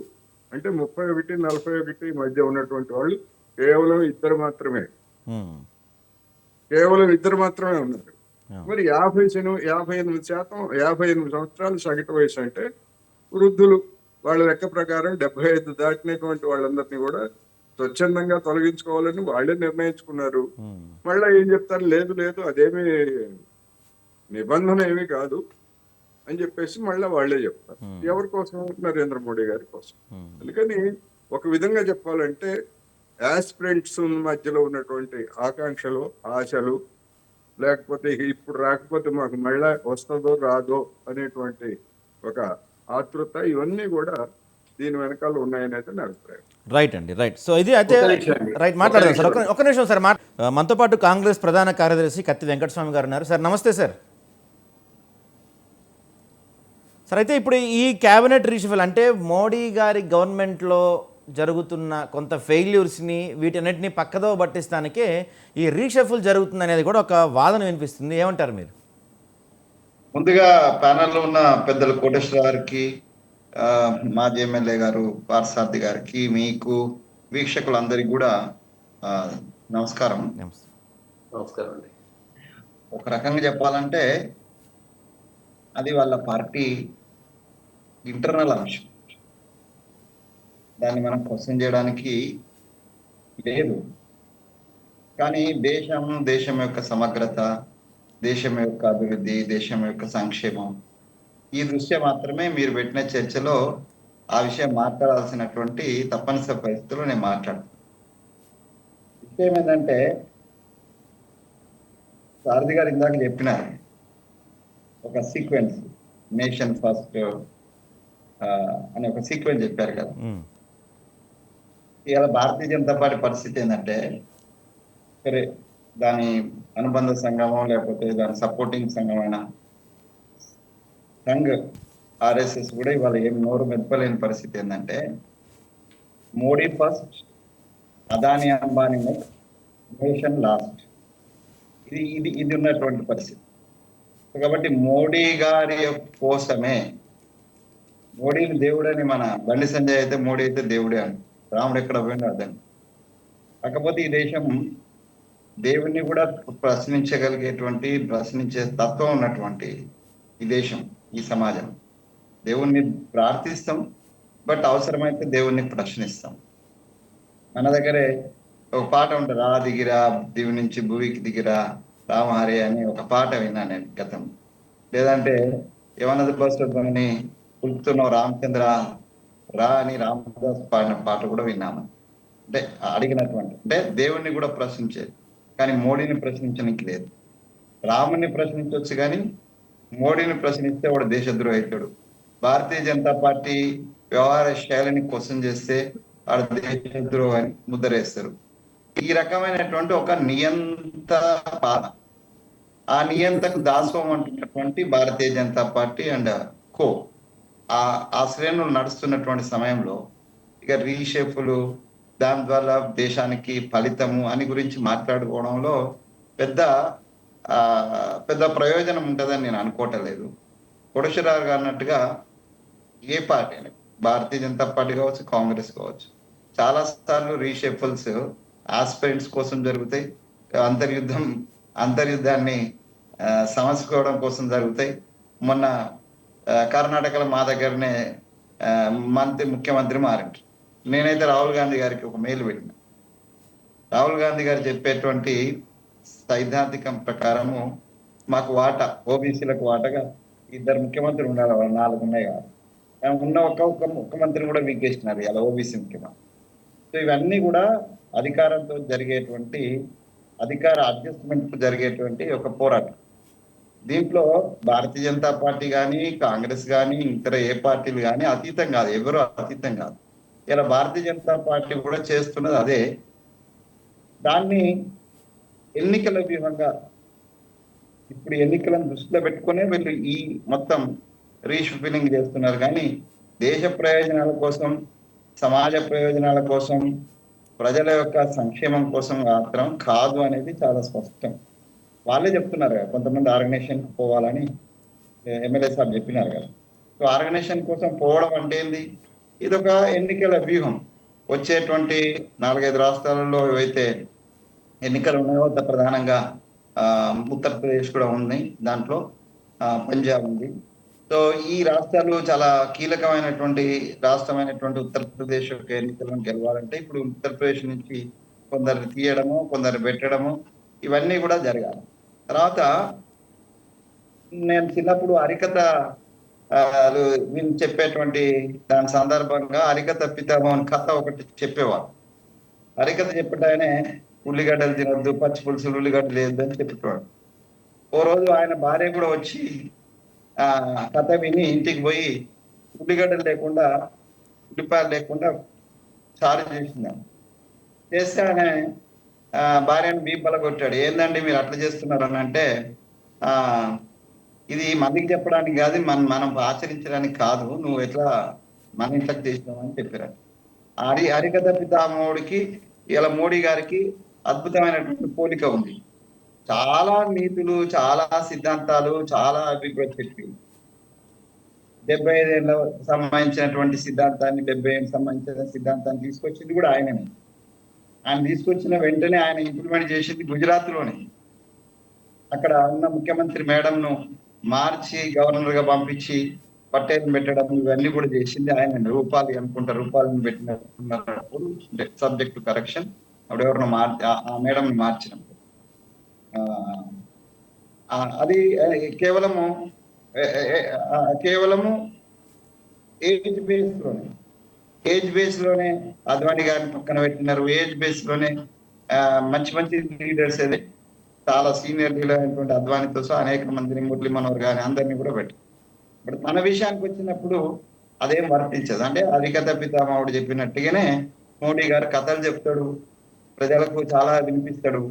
Speaker 3: అంటే 31, 41 మధ్య ఉన్నటువంటి వాళ్ళు కేవలం ఇద్దరు మాత్రమే ఉన్నారు. మరి 58 సంవత్సరాలు సగటు వయసు అంటే వృద్ధులు, వాళ్ళ లెక్క ప్రకారం 75 దాటినటువంటి వాళ్ళందరినీ కూడా స్వచ్ఛందంగా తొలగించుకోవాలని వాళ్ళే నిర్ణయించుకున్నారు. మళ్ళా ఏం చెప్తారు, లేదు అదేమి నిబంధన ఏమీ కాదు అని చెప్పేసి మళ్ళీ వాళ్ళే చెప్తారు. ఎవరి కోసం? నరేంద్ర మోడీ గారి కోసం. అందుకని ఒక విధంగా చెప్పాలంటే యాస్పిరెంట్స్ మధ్యలో ఉన్నటువంటి ఆకాంక్షలు, ఆశలు, లేకపోతే ఇప్పుడు రాకపోతే మాకు మళ్ళా వస్తుందో రాదో అనేటువంటి ఒక ఆతృత, ఇవన్నీ కూడా దీని వెనకాల ఉన్నాయని అయితే నా అభిప్రాయం.
Speaker 1: రైట్ అండి, రైట్. సో ఇది అయితే రైట్ మాట్లాడదాం సార్. ఒక నిమిషం సార్. మనతో పాటు కాంగ్రెస్ ప్రధాన కార్యదర్శి కత్తి వెంకటస్వామి గారు ఉన్నారు. సార్ నమస్తే సార్. సార్ అయితే ఇప్పుడు ఈ క్యాబినెట్ రీషఫల్ అంటే మోడీ గారి గవర్నమెంట్లో జరుగుతున్న కొంత ఫెయిల్యూర్స్ని వీటన్నిటిని పక్కదో పట్టిస్తానికే ఈ రీషఫుల్ జరుగుతుంది అనేది కూడా ఒక వాదన వినిపిస్తుంది. ఏమంటారు మీరు?
Speaker 4: ముందుగా ప్యానెల్లో ఉన్న పెద్దలు కోటేశ్వర గారికి, మాజీ ఎమ్మెల్యే గారు పార్సార్థి గారికి, మీకు వీక్షకులందరికీ కూడా నమస్కారం.
Speaker 2: నమస్కారం అండి.
Speaker 4: ఒక రకంగా చెప్పాలంటే అది వాళ్ళ పార్టీ ఇంటర్నల్ అంశం, దాన్ని మనం క్వశ్చన్ చేయడానికి లేదు. కానీ దేశం యొక్క సమగ్రత, దేశం యొక్క అభివృద్ధి, దేశం యొక్క సంక్షేమం, ఈ దృష్ట్యా మాత్రమే మీరు పెట్టిన చర్చలో ఆ విషయం మాట్లాడాల్సినటువంటి తప్పనిసరి పరిస్థితుల్లో నేను మాట్లాడుతాను. విషయం ఏంటంటే సారథి గారు ఇందాక చెప్పినారు ఒక సీక్వెన్స్, నేషన్ ఫస్ట్ అని ఒక సీక్వెన్స్ చెప్పారు కదా. ఇవాళ భారతీయ జనతా పార్టీ పరిస్థితి ఏంటంటే, సరే దాని అనుబంధ సంఘమో లేకపోతే దాని సపోర్టింగ్ సంఘమైన సంఘ్ ఆర్ఎస్ఎస్ కూడా ఇవాళ ఏం నోరు మెదపలేని పరిస్థితి ఏంటంటే, Modi first, Adani Ambani next, nation last. ఇది ఉన్నటువంటి పరిస్థితి. కాబట్టి మోడీ గారి కోసమే, మోడీని దేవుడని మన బండి సంజయ్ అయితే మోడీ అయితే దేవుడే అని, రాముడు ఎక్కడ పోయిందో అర్థం. కాకపోతే ఈ దేశం దేవుణ్ణి కూడా ప్రశ్నించే తత్వం ఉన్నటువంటి ఈ దేశం, ఈ సమాజం. దేవుణ్ణి ప్రార్థిస్తాం, బట్ అవసరమైతే దేవుణ్ణి ప్రశ్నిస్తాం. మన దగ్గరే ఒక పాట ఉంటుంది, రా దిగిరా దివి నుంచి భూమికి దిగిరా రామహరి అని ఒక పాట విన్నాను నేను గతం. లేదంటే యవనది బస్సుని పులుపుతున్నావు రామచంద్ర రా అని రామదాస్ పాడిన పాట కూడా విన్నాము. అంటే అడిగినటువంటి, అంటే దేవుణ్ణి కూడా ప్రశ్నించేది, కానీ మోడీని ప్రశ్నించడానికి లేదు. రాముని ప్రశ్నించవచ్చు కానీ మోడీని ప్రశ్నిస్తే వాడు దేశద్రోహి అవుతాడు. భారతీయ జనతా పార్టీ వ్యవహార శైలిని క్వశ్చన్ చేస్తే వాడు దేశద్రోహి అని ముద్రేస్తారు. ఈ రకమైనటువంటి ఒక నియంత పాలన, ఆ నియంతకు దాసోహం అంటున్నటువంటి Bharatiya Janata party and co ఆ శ్రేణులు నడుస్తున్నటువంటి సమయంలో ఇక రీషేపులు, దాని ద్వారా దేశానికి ఫలితము అని గురించి మాట్లాడుకోవడంలో పెద్ద ప్రయోజనం ఉంటుందని నేను అనుకోవటం లేదు. కోటేశ్వరరావు గారు అన్నట్టుగా ఏ పార్టీ అయినా, భారతీయ జనతా పార్టీ కావచ్చు, కాంగ్రెస్ కావచ్చు, చాలా సార్లు రీషేఫల్స్ ఆస్పిరెంట్స్ కోసం జరుగుతాయి. అంతర్యుద్ధాన్ని సమస్కోవడం కోసం జరుగుతాయి. మొన్న కర్ణాటకలో మా దగ్గరనే ముఖ్యమంత్రి మారింది. నేనైతే రాహుల్ గాంధీ గారికి ఒక మెయిల్ పెట్టిన. రాహుల్ గాంధీ గారు చెప్పేటువంటి సైద్ధాంతికం ప్రకారము మాకు వాటా, ఓబీసీలకు వాటగా 2 ముఖ్యమంత్రులు ఉండాలి, వాళ్ళు 4 ఉన్నాయి కాదు. ఉన్న ఒక్క ముఖ్యమంత్రిని కూడా వీకేసినారు ఇలా ఓబీసీ ముఖ్యమంత్రి. సో ఇవన్నీ కూడా అధికారంతో జరిగేటువంటి, అధికార అడ్జస్ట్మెంట్ జరిగేటువంటి ఒక పోరాటం. దీంట్లో భారతీయ జనతా పార్టీ కానీ, కాంగ్రెస్ కానీ, ఇతర ఏ పార్టీలు కానీ అతీతం కాదు, ఎవరు అతీతం కాదు. ఇలా భారతీయ జనతా పార్టీ కూడా చేస్తున్నది అదే. దాన్ని ఎన్నికల వ్యూహంగా, ఇప్పుడు ఎన్నికలను దృష్టిలో పెట్టుకునే వీళ్ళు ఈ మొత్తం రీషఫిలింగ్ చేస్తున్నారు. కానీ దేశ ప్రయోజనాల కోసం, సమాజ ప్రయోజనాల కోసం, ప్రజల యొక్క సంక్షేమం కోసం మాత్రం కాదు అనేది చాలా స్పష్టం. వాళ్ళే చెప్తున్నారు కదా, కొంతమంది ఆర్గనైజేషన్ పోవాలని ఎమ్మెల్యే సార్ చెప్పినారు కదా. సో ఆర్గనైజేషన్ కోసం పోవడం అంటే ఏంది? ఇదొక ఎన్నికల వ్యూహం. వచ్చేటువంటి 4-5 రాష్ట్రాలలో ఏవైతే ఎన్నికలు ఉన్నాయో, ప్రధానంగా ఉత్తరప్రదేశ్ కూడా ఉంది, దాంట్లో పంజాబ్ ఉంది. సో ఈ రాష్ట్రాలు చాలా కీలకమైనటువంటి రాష్ట్రమైనటువంటి ఉత్తరప్రదేశ్ యొక్క ఎన్నికలను గెలవాలంటే ఇప్పుడు ఉత్తరప్రదేశ్ నుంచి కొందరు తీయడము, కొందరు పెట్టడము, ఇవన్నీ కూడా జరగాలి. తర్వాత నేను చిన్నప్పుడు హరికథ వీళ్ళు చెప్పేటువంటి దాని సందర్భంగా హరికథ పితామహన్ కథ ఒకటి చెప్పేవాడు. హరికథ చెప్పటానే ఉల్లిగడ్డలు తినొద్దు, పచ్చి పులుసులు ఉల్లిగడ్డలు లేదు అని చెప్పేవాడు. ఓ రోజు ఆయన భార్య కూడా వచ్చి కథ విని ఇంటికి పోయి ఉల్లిగడ్డలు లేకుండా, ఉల్లిపాయలు లేకుండా చారు చేసింది. చేస్తే ఆయన భార్యను బీపల కొట్టాడు. ఏందండి మీరు అట్లా చేస్తున్నారు అని అంటే, ఇది మందికి చెప్పడానికి కాదు, మనం ఆచరించడానికి కాదు, నువ్వు ఎట్లా మన ఇంట్లోకి చేసినావు అని చెప్పారు. హరికథ పితామహుడికి ఇలా మోడీ గారికి అద్భుతమైనటువంటి పోలిక ఉంది. చాలా నీతులు, చాలా సిద్ధాంతాలు, చాలా అభిప్రాయం చెప్పి 75 ఏళ్ళ సంబంధించినటువంటి సిద్ధాంతాన్ని, 70 ఏళ్ళకి సంబంధించిన సిద్ధాంతాన్ని తీసుకొచ్చింది కూడా ఆయననే. ఆయన తీసుకొచ్చిన వెంటనే ఆయన ఇంప్లిమెంట్ చేసింది గుజరాత్ లోనే. అక్కడ ఉన్న ముఖ్యమంత్రి మేడంను మార్చి గవర్నర్ గా పంపించి పట్టేలు పెట్టడం, ఇవన్నీ కూడా చేసింది ఆయన. రూపాలి అనుకుంటా, రూపాలను పెట్టినప్పుడు సబ్జెక్ట్ కరెక్షన్ అప్పుడు ఎవరినో ఆ మేడం మార్చినప్పుడు అది కేవలము ఏజ్ బేస్ లోనే అద్వానీ గారిని పక్కన పెట్టినారు. ఏజ్ బేస్ లోనే మంచి లీడర్స్ ఏదే చాలా సీనియర్ లీడర్ అయినటువంటి అద్వానీతో సహా అనేక మందిని, మురళీ మనోహర్ గారిని అందరినీ కూడా పెట్టి, ఇప్పుడు మన విషయానికి వచ్చినప్పుడు అదేం వర్తించదు. అంటే హరికథ పితామహుడు చెప్పినట్టుగానే మోడీ గారు కథలు చెప్తాడు, ప్రజలకు చాలా వినిపిస్తాడు,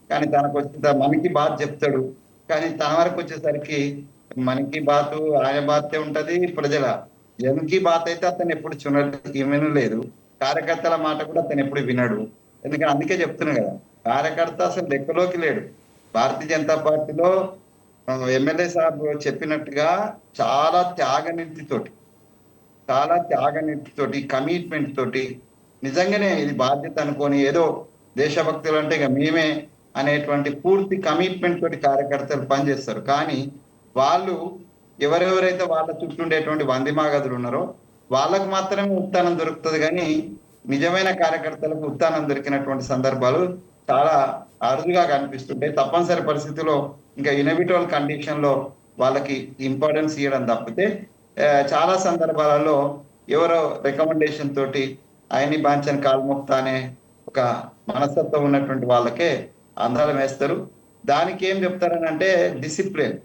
Speaker 4: కానీ తనకు వచ్చే మనకి బాత్ చెప్తాడు. కానీ తన వరకు వచ్చేసరికి మనకి బాతు ఆయన బాతే ఉంటది, ప్రజల జన్కి బాత్ అయితే అతను ఎప్పుడు వినలేదు, కార్యకర్తల మాట కూడా అతను ఎప్పుడు వినడు. ఎందుకంటే అందుకే చెప్తున్నా కదా, కార్యకర్త అసలు లెక్కలోకి లేడు. భారతీయ జనతా పార్టీలో ఎమ్మెల్యే సాబ్ చెప్పినట్టుగా చాలా త్యాగనిధితోటి, కమిట్మెంట్ తోటి, నిజంగానే ఇది బాధ్యత అనుకొని ఏదో దేశభక్తులు అంటే ఇక మేమే అనేటువంటి పూర్తి కమిట్మెంట్ తోటి కార్యకర్తలు పనిచేస్తారు. కానీ వాళ్ళు ఎవరెవరైతే వాళ్ళ చుట్టూ ఉండేటువంటి వందిమాగదులు ఉన్నారో వాళ్ళకు మాత్రమే ఉత్థానం దొరుకుతుంది, కానీ నిజమైన కార్యకర్తలకు ఉత్థానం దొరికినటువంటి సందర్భాలు చాలా అరుదుగా కనిపిస్తుంటాయి. తప్పనిసరి పరిస్థితిలో ఇంకా ఇన్ఎవిటబుల్ కండిషన్ లో వాళ్ళకి ఇంపార్టెన్స్ ఇవ్వడం తప్పితే చాలా సందర్భాలలో ఎవరో రికమెండేషన్ తోటి ఆయన్ని బాంచని కాల్మొక్తా అనే ఒక మనస్తత్వం ఉన్నటువంటి వాళ్ళకే అందాలం వేస్తారు. దానికి ఏం చెప్తారని అంటే డిసిప్లిన్,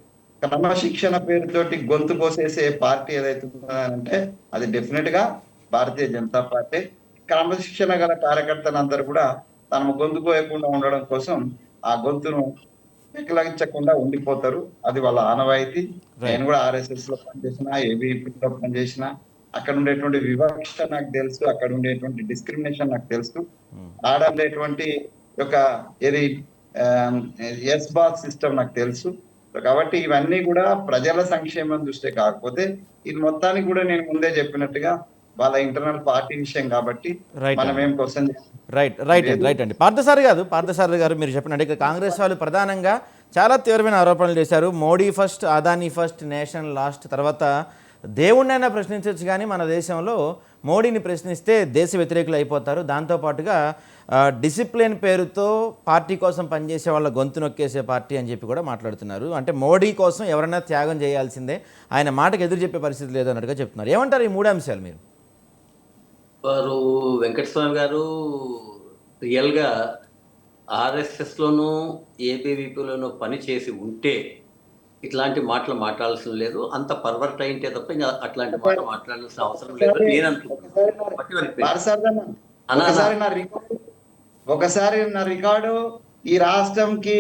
Speaker 4: క్రమశిక్షణ పేరుతోటి గొంతు కోసేసే పార్టీ ఏదైతే ఉన్నదంటే అది డెఫినెట్ గా భారతీయ జనతా పార్టీ. క్రమశిక్షణ గల కార్యకర్తలందరూ కూడా తమ గొంతు కోయకుండా ఉండడం కోసం ఆ గొంతును వికలించకుండా ఉండిపోతారు. అది వాళ్ళ ఆనవాయితీ. నేను కూడా RSS లో పనిచేసిన, ABVP లో పనిచేసిన, అక్కడ ఉండేటువంటి వివక్ష నాకు తెలుసు, అక్కడ ఉండేటువంటి డిస్క్రిమినేషన్ నాకు తెలుసు, ఆడ ఉండేటువంటి ఒక ఏది ఎస్ బాక్స్ సిస్టమ్ నాకు తెలుసు. కాబట్టి ఇవన్నీ కూడా ప్రజల సంక్షేమం దృష్టి కాకపోతే ఇది మొత్తానికి కూడా నేను ముందే చెప్పినట్టుగా వాళ్ళ ఇంటర్నల్ పార్టీ విషయం కాబట్టి మనం ఏం క్వశ్చన్
Speaker 1: రైట్ అండి. పార్థసారథి గారు మీరు చెప్పినట్టు ఇక కాంగ్రెస్ వాళ్ళు ప్రధానంగా చాలా తీవ్రమైన ఆరోపణలు చేశారు. Modi first, Adani first, nation last. తర్వాత దేవుణ్ణైనా ప్రశ్నించవచ్చు, కానీ మన దేశంలో మోడీని ప్రశ్నిస్తే దేశ వ్యతిరేకులు అయిపోతారు. దాంతోపాటుగా డిసిప్లిన్ పేరుతో పార్టీ కోసం పనిచేసే వాళ్ళ గొంతు నొక్కేసే పార్టీ అని చెప్పి కూడా మాట్లాడుతున్నారు. అంటే మోడీ కోసం ఎవరైనా త్యాగం చేయాల్సిందే, ఆయన మాటకు ఎదురు చెప్పే పరిస్థితి లేదు అన్నట్టుగా చెప్తున్నారు. ఏమంటారు ఈ 3 అంశాలు మీరు?
Speaker 2: వారు వెంకటస్వామి గారు రియల్గా RSSలోనూ ABVPలోనూ పని చేసి ఉంటే ఇట్లాంటి మాటలు మాట్లాడాల్సిన లేదు. అంత పర్వర్ట్ అయింటే తప్ప ఇంకా అట్లాంటి మాటలు మాట్లాడాల్సిన అవసరం లేదు నేను అనుకుంటున్నాను.
Speaker 4: ఒకసారి నా రికార్డు ఈ రాష్ట్రంకి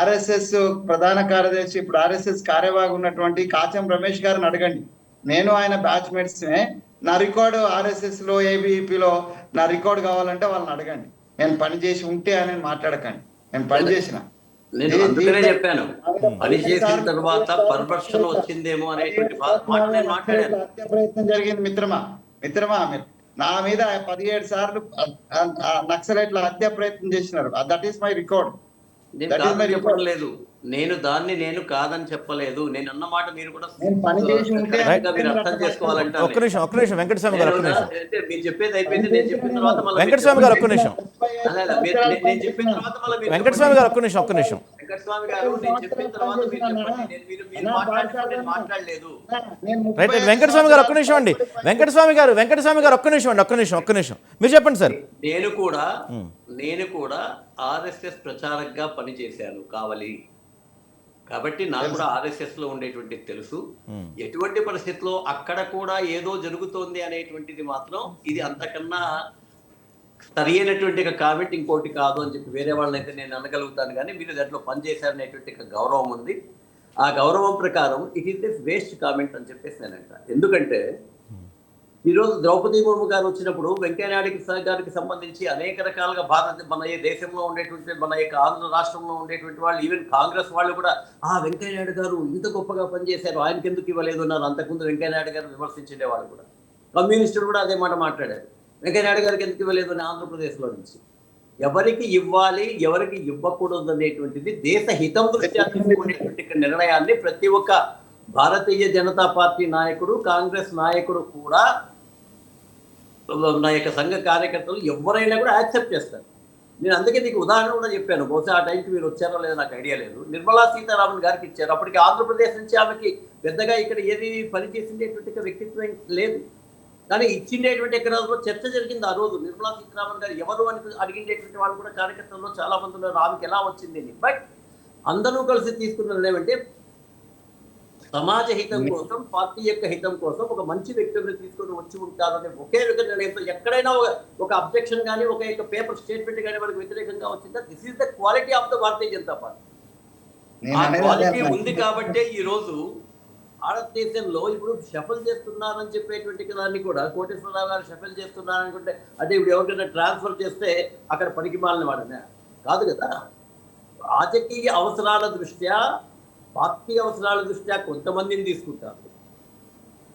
Speaker 4: RSS ప్రధాన కార్యదర్శి, ఇప్పుడు RSS కార్యవాహి ఉన్నటువంటి కాచం రమేష్ గారిని అడగండి. నేను ఆయన బ్యాచ్ మేట్స్. నా రికార్డు RSS లో ABVP లో నా రికార్డు కావాలంటే వాళ్ళని అడగండి. నేను పని చేసి ఉంటే అని మాట్లాడకండి. నేను పని చేసిన,
Speaker 2: నేను అందుకనే చెప్పాను పని చేసిన తర్వాత పర్వర్షన్ వచ్చిందేమో అనేటువంటి మాట నేను మాట్లాడాను.
Speaker 4: హత్య ప్రయత్నం జరిగింది మిత్రమా మీరు నా మీద 17 సార్లు నక్సలైట్ల హత్య ప్రయత్నం చేసినారు. That is my record.
Speaker 2: చెప్పడం లేదు, నేను దాన్ని నేను కాదని చెప్పలేదు. నేను అన్న మాట మీరు కూడా మీరు అర్థం చేసుకోవాలంటే
Speaker 1: ఒక్క నిమిషం వెంకటస్వామి గారు,
Speaker 2: మీరు చెప్పేది అయిపోయింది. నేను చెప్పిన తర్వాత
Speaker 1: వెంకటస్వామి గారు ఒక్క నిమిషం
Speaker 2: నేను చెప్పిన తర్వాత
Speaker 1: వెంకటస్వామి గారు ఒక్క నిమిషం
Speaker 2: వెంకటస్వామి గారు నేను చెప్పిన తర్వాత మీరు చెప్పండి. మీరు మాట్లాడలేదు.
Speaker 1: రైట్ వెంకటస్వామి గారు ఒక్క నిమిషం అండి. వెంకటస్వామి గారు ఒక్క నిమిషం మీరు చెప్పండి సార్.
Speaker 2: నేను కూడా RSS ప్రచారకగా పనిచేశాను కావాలి కాబట్టి నాకు కూడా RSS లో ఉండేటువంటి తెలుసు. ఎటువంటి పరిస్థితుల్లో అక్కడ కూడా ఏదో జరుగుతోంది అనేటువంటిది మాత్రం ఇది అంతకన్నా సరి అయినటువంటి కామెంట్ ఇంకోటి కాదు అని చెప్పి వేరే వాళ్ళనైతే నేను అనగలుగుతాను. కానీ మీరు దాంట్లో పనిచేశారనేటువంటి గౌరవం ఉంది. ఆ గౌరవం ప్రకారం it is this waste comment అని చెప్పేసి నేను అంటాను. ఎందుకంటే ఈరోజు ద్రౌపది ముర్ము గారు వచ్చినప్పుడు వెంకయ్యనాయుడు గారికి సంబంధించి అనేక రకాలుగా మన ఈ దేశంలో ఉండేటువంటి మన యొక్క ఆంధ్ర రాష్ట్రంలో ఉండేటువంటి వాళ్ళు, ఈవెన్ కాంగ్రెస్ వాళ్ళు కూడా వెంకయ్యనాయుడు గారు ఇంత గొప్పగా పనిచేశారు, ఆయనకి ఎందుకు ఇవ్వలేదు అన్నారు. అంతకుముందు వెంకయ్యనాయుడు గారు విమర్శించే వాళ్ళు కూడా, కమ్యూనిస్టులు కూడా అదే మాట మాట్లాడారు. వెంకయ్యనాయుడు గారికి ఎందుకు ఇవ్వలేదు అని ఆంధ్రప్రదేశ్లో నుంచి. ఎవరికి ఇవ్వాలి ఎవరికి ఇవ్వకూడదు అనేటువంటిది దేశ హితం దృష్ట్యా తీసుకునేటువంటి నిర్ణయాన్ని ప్రతి ఒక్క భారతీయ జనతా పార్టీ నాయకుడు, కాంగ్రెస్ నాయకుడు కూడా, నా యొక్క సంఘ కార్యకర్తలు ఎవరైనా కూడా యాక్సెప్ట్ చేస్తారు. నేను అందుకే నీకు ఉదాహరణ కూడా చెప్పాను. బహుశా ఆ టైంకి మీరు వచ్చారో లేదో నాకు ఐడియా లేదు. నిర్మలా సీతారామన్ గారికి ఇచ్చారు. అప్పటికి ఆంధ్రప్రదేశ్ నుంచి ఆమెకి పెద్దగా ఇక్కడ ఏది పనిచేసిండేటువంటి వ్యక్తిత్వం లేదు. కానీ ఇచ్చిండేటువంటి ఎకరాల్లో చర్చ జరిగింది ఆ రోజు. నిర్మలా సీతారామన్ గారు ఎవరు అని అడిగిండేటువంటి వాళ్ళు కూడా కార్యకర్తల్లో చాలా మంది ఉన్నారు, ఆమెకి ఎలా వచ్చింది అని. బట్ అందరూ కలిసి తీసుకున్నది ఏమంటే సమాజ హితం కోసం, పార్టీ యొక్క హితం కోసం ఒక మంచి వ్యక్తులను తీసుకొని వచ్చి ఉంటారనే ఒకే నిర్ణయంతో ఎక్కడైనా ఒక అబ్జెక్షన్ కానీ ఒక యొక్క పేపర్ స్టేట్మెంట్ కానీ మనకు వ్యతిరేకంగా వచ్చిందా? This is the quality of the Bharatiya Janata party. ఆ క్వాలిటీ ఉంది కాబట్టే ఈ రోజు భారతదేశంలో ఇప్పుడు షఫల్ చేస్తున్నారని చెప్పేటువంటి దాన్ని కూడా కోటేశ్వరరావు గారు షఫల్ చేస్తున్నారనుకుంటే అంటే ఇప్పుడు ఎవరికైనా ట్రాన్స్ఫర్ చేస్తే అక్కడ పనికి మాలిన వాడనే కాదు కదా. రాజకీయ అవసరాల దృష్ట్యా, పార్టీ అవసరాల దృష్ట్యా కొంతమందిని తీసుకుంటారు,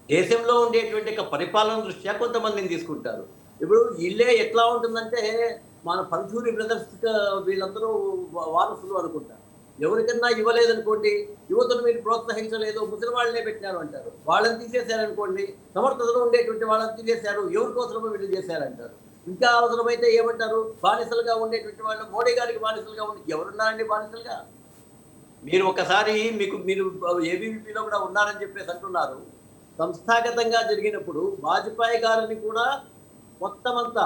Speaker 2: దేశంలో ఉండేటువంటి పరిపాలన దృష్ట్యా కొంతమందిని తీసుకుంటారు. ఇప్పుడు ఇల్లే ఎట్లా ఉంటుందంటే మన పరుచూరి బ్రదర్స్ వీళ్ళందరూ వారసులు అనుకుంటారు. ఎవరికన్నా ఇవ్వలేదనుకోండి, యువతను మీరు ప్రోత్సహించలేదు, ముసలి వాళ్ళనే పెట్టినారు అంటారు. వాళ్ళని తీసేశారనుకోండి, సమర్థతలో ఉండేటువంటి వాళ్ళని తీసేశారు, ఎవరి కోసమో వీళ్ళు చేశారంటారు. ఇంకా అవసరమైతే ఏమంటారు, బానిసలుగా ఉండేటువంటి వాళ్ళు మోడీ గారికి బానిసలుగా ఉండి ఎవరున్నారండి బానిసలుగా? మీరు ఒకసారి మీరు ఏబీవీపీలో కూడా ఉన్నారని చెప్పేసి అంటున్నారు. సంస్థాగతంగా జరిగినప్పుడు వాజ్పేయి గారిని కూడా మొత్తం అంతా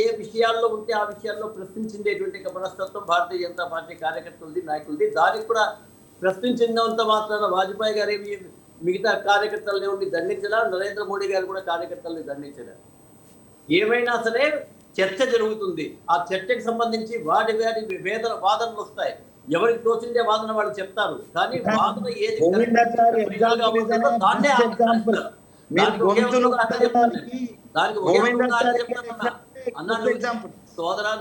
Speaker 2: ఏ విషయాల్లో ఉంటే ఆ విషయాల్లో ప్రశ్నించేటువంటి మనస్తత్వం భారతీయ జనతా పార్టీ కార్యకర్తలది, నాయకులది. దానికి కూడా ప్రశ్నించినంత మాత్రాన వాజ్పేయి గారు మిగతా కార్యకర్తలని ఉండి దండించడా, నరేంద్ర మోడీ గారు కూడా కార్యకర్తల్ని దండించడా. ఏమైనా సరే చర్చ జరుగుతుంది. ఆ చర్చకు సంబంధించి వాడి వాదనలు వస్తాయి. ఎవరికి తోచిందే వాదన వాళ్ళు చెప్తారు. కానీ వాదన ఏది సోదరా,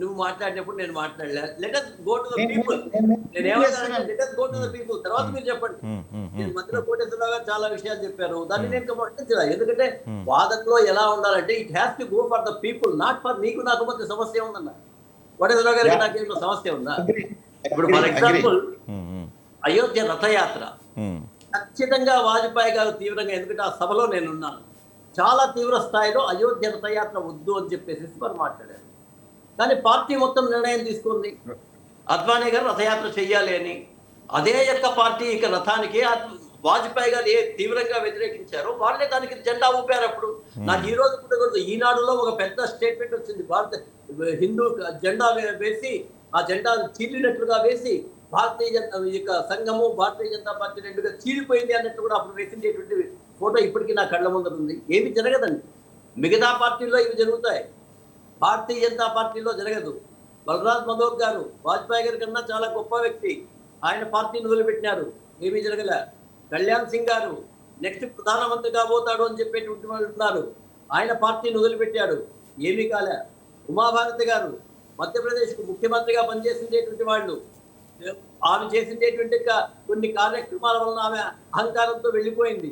Speaker 2: నువ్వు మాట్లాడినప్పుడు నేను మాట్లాడలే. Let us go to the people. Let us go to the people. తర్వాత మీరు చెప్పండి. నేను మధ్యలో కోటేశ్వరరావు గారు చాలా విషయాలు చెప్పారు, దాన్ని నేను పట్టించరా. ఎందుకంటే వాదనలో ఎలా ఉండాలంటే it has to go for the people, not for నీకు నాకు మధ్య సమస్య ఉందన్న. కోటేశ్వరరావు గారికి నాకేంటో సమస్య ఉందా? ఇప్పుడు ఫర్ ఎగ్జాంపుల్ అయోధ్య రథయాత్ర ఖచ్చితంగా వాజ్పేయి గారు తీవ్రంగా, ఎందుకంటే ఆ సభలో నేనున్నాను, చాలా తీవ్ర స్థాయిలో అయోధ్య రథయాత్ర వద్దు అని చెప్పేసి వారు మాట్లాడారు. కానీ పార్టీ మొత్తం నిర్ణయం తీసుకుంది అద్వానీ గారు రథయాత్ర చెయ్యాలి అని. అదే యొక్క పార్టీ ఇక రథానికి వాజ్పేయి గారు తీవ్రంగా వ్యతిరేకించారో వాళ్ళే దానికి జెండా ఊపారు. అప్పుడు నాకు ఈ రోజు కూడా ఈనాడులో ఒక పెద్ద స్టేట్మెంట్ వచ్చింది, భారత హిందూ జెండా వేసి ఆ జెండా చీలినట్లుగా వేసి భారతీయ జనతా సంఘము భారతీయ జనతా పార్టీ రెండుగా చీలిపోయింది అన్నట్టు కూడా అప్పుడు వేసిండేటువంటి ఫోటో ఇప్పటికీ నా కళ్ళ ముందర ఉంది. ఏమి జరగదండి. మిగతా పార్టీల్లో ఇవి జరుగుతాయి, భారతీయ జనతా పార్టీలో జరగదు. బలరాజ్ మధోక్ గారు వాజ్పేయి గారి కన్నా చాలా గొప్ప వ్యక్తి, ఆయన పార్టీని వదిలిపెట్టినారు, ఏమీ జరగలే. కళ్యాణ్ సింగ్ గారు నెక్స్ట్ ప్రధానమంత్రి కాబోతాడు అని చెప్పేటువంటి వాళ్ళు ఉన్నారు, ఆయన పార్టీని వదిలిపెట్టాడు, ఏమీ కాలే. ఉమాభారతి గారు మధ్యప్రదేశ్కు ముఖ్యమంత్రిగా పనిచేసిండేటువంటి వాళ్ళు, ఆమె చేసిండేటువంటి కొన్ని కార్యక్రమాల వలన ఆమె అహంకారంతో వెళ్ళిపోయింది,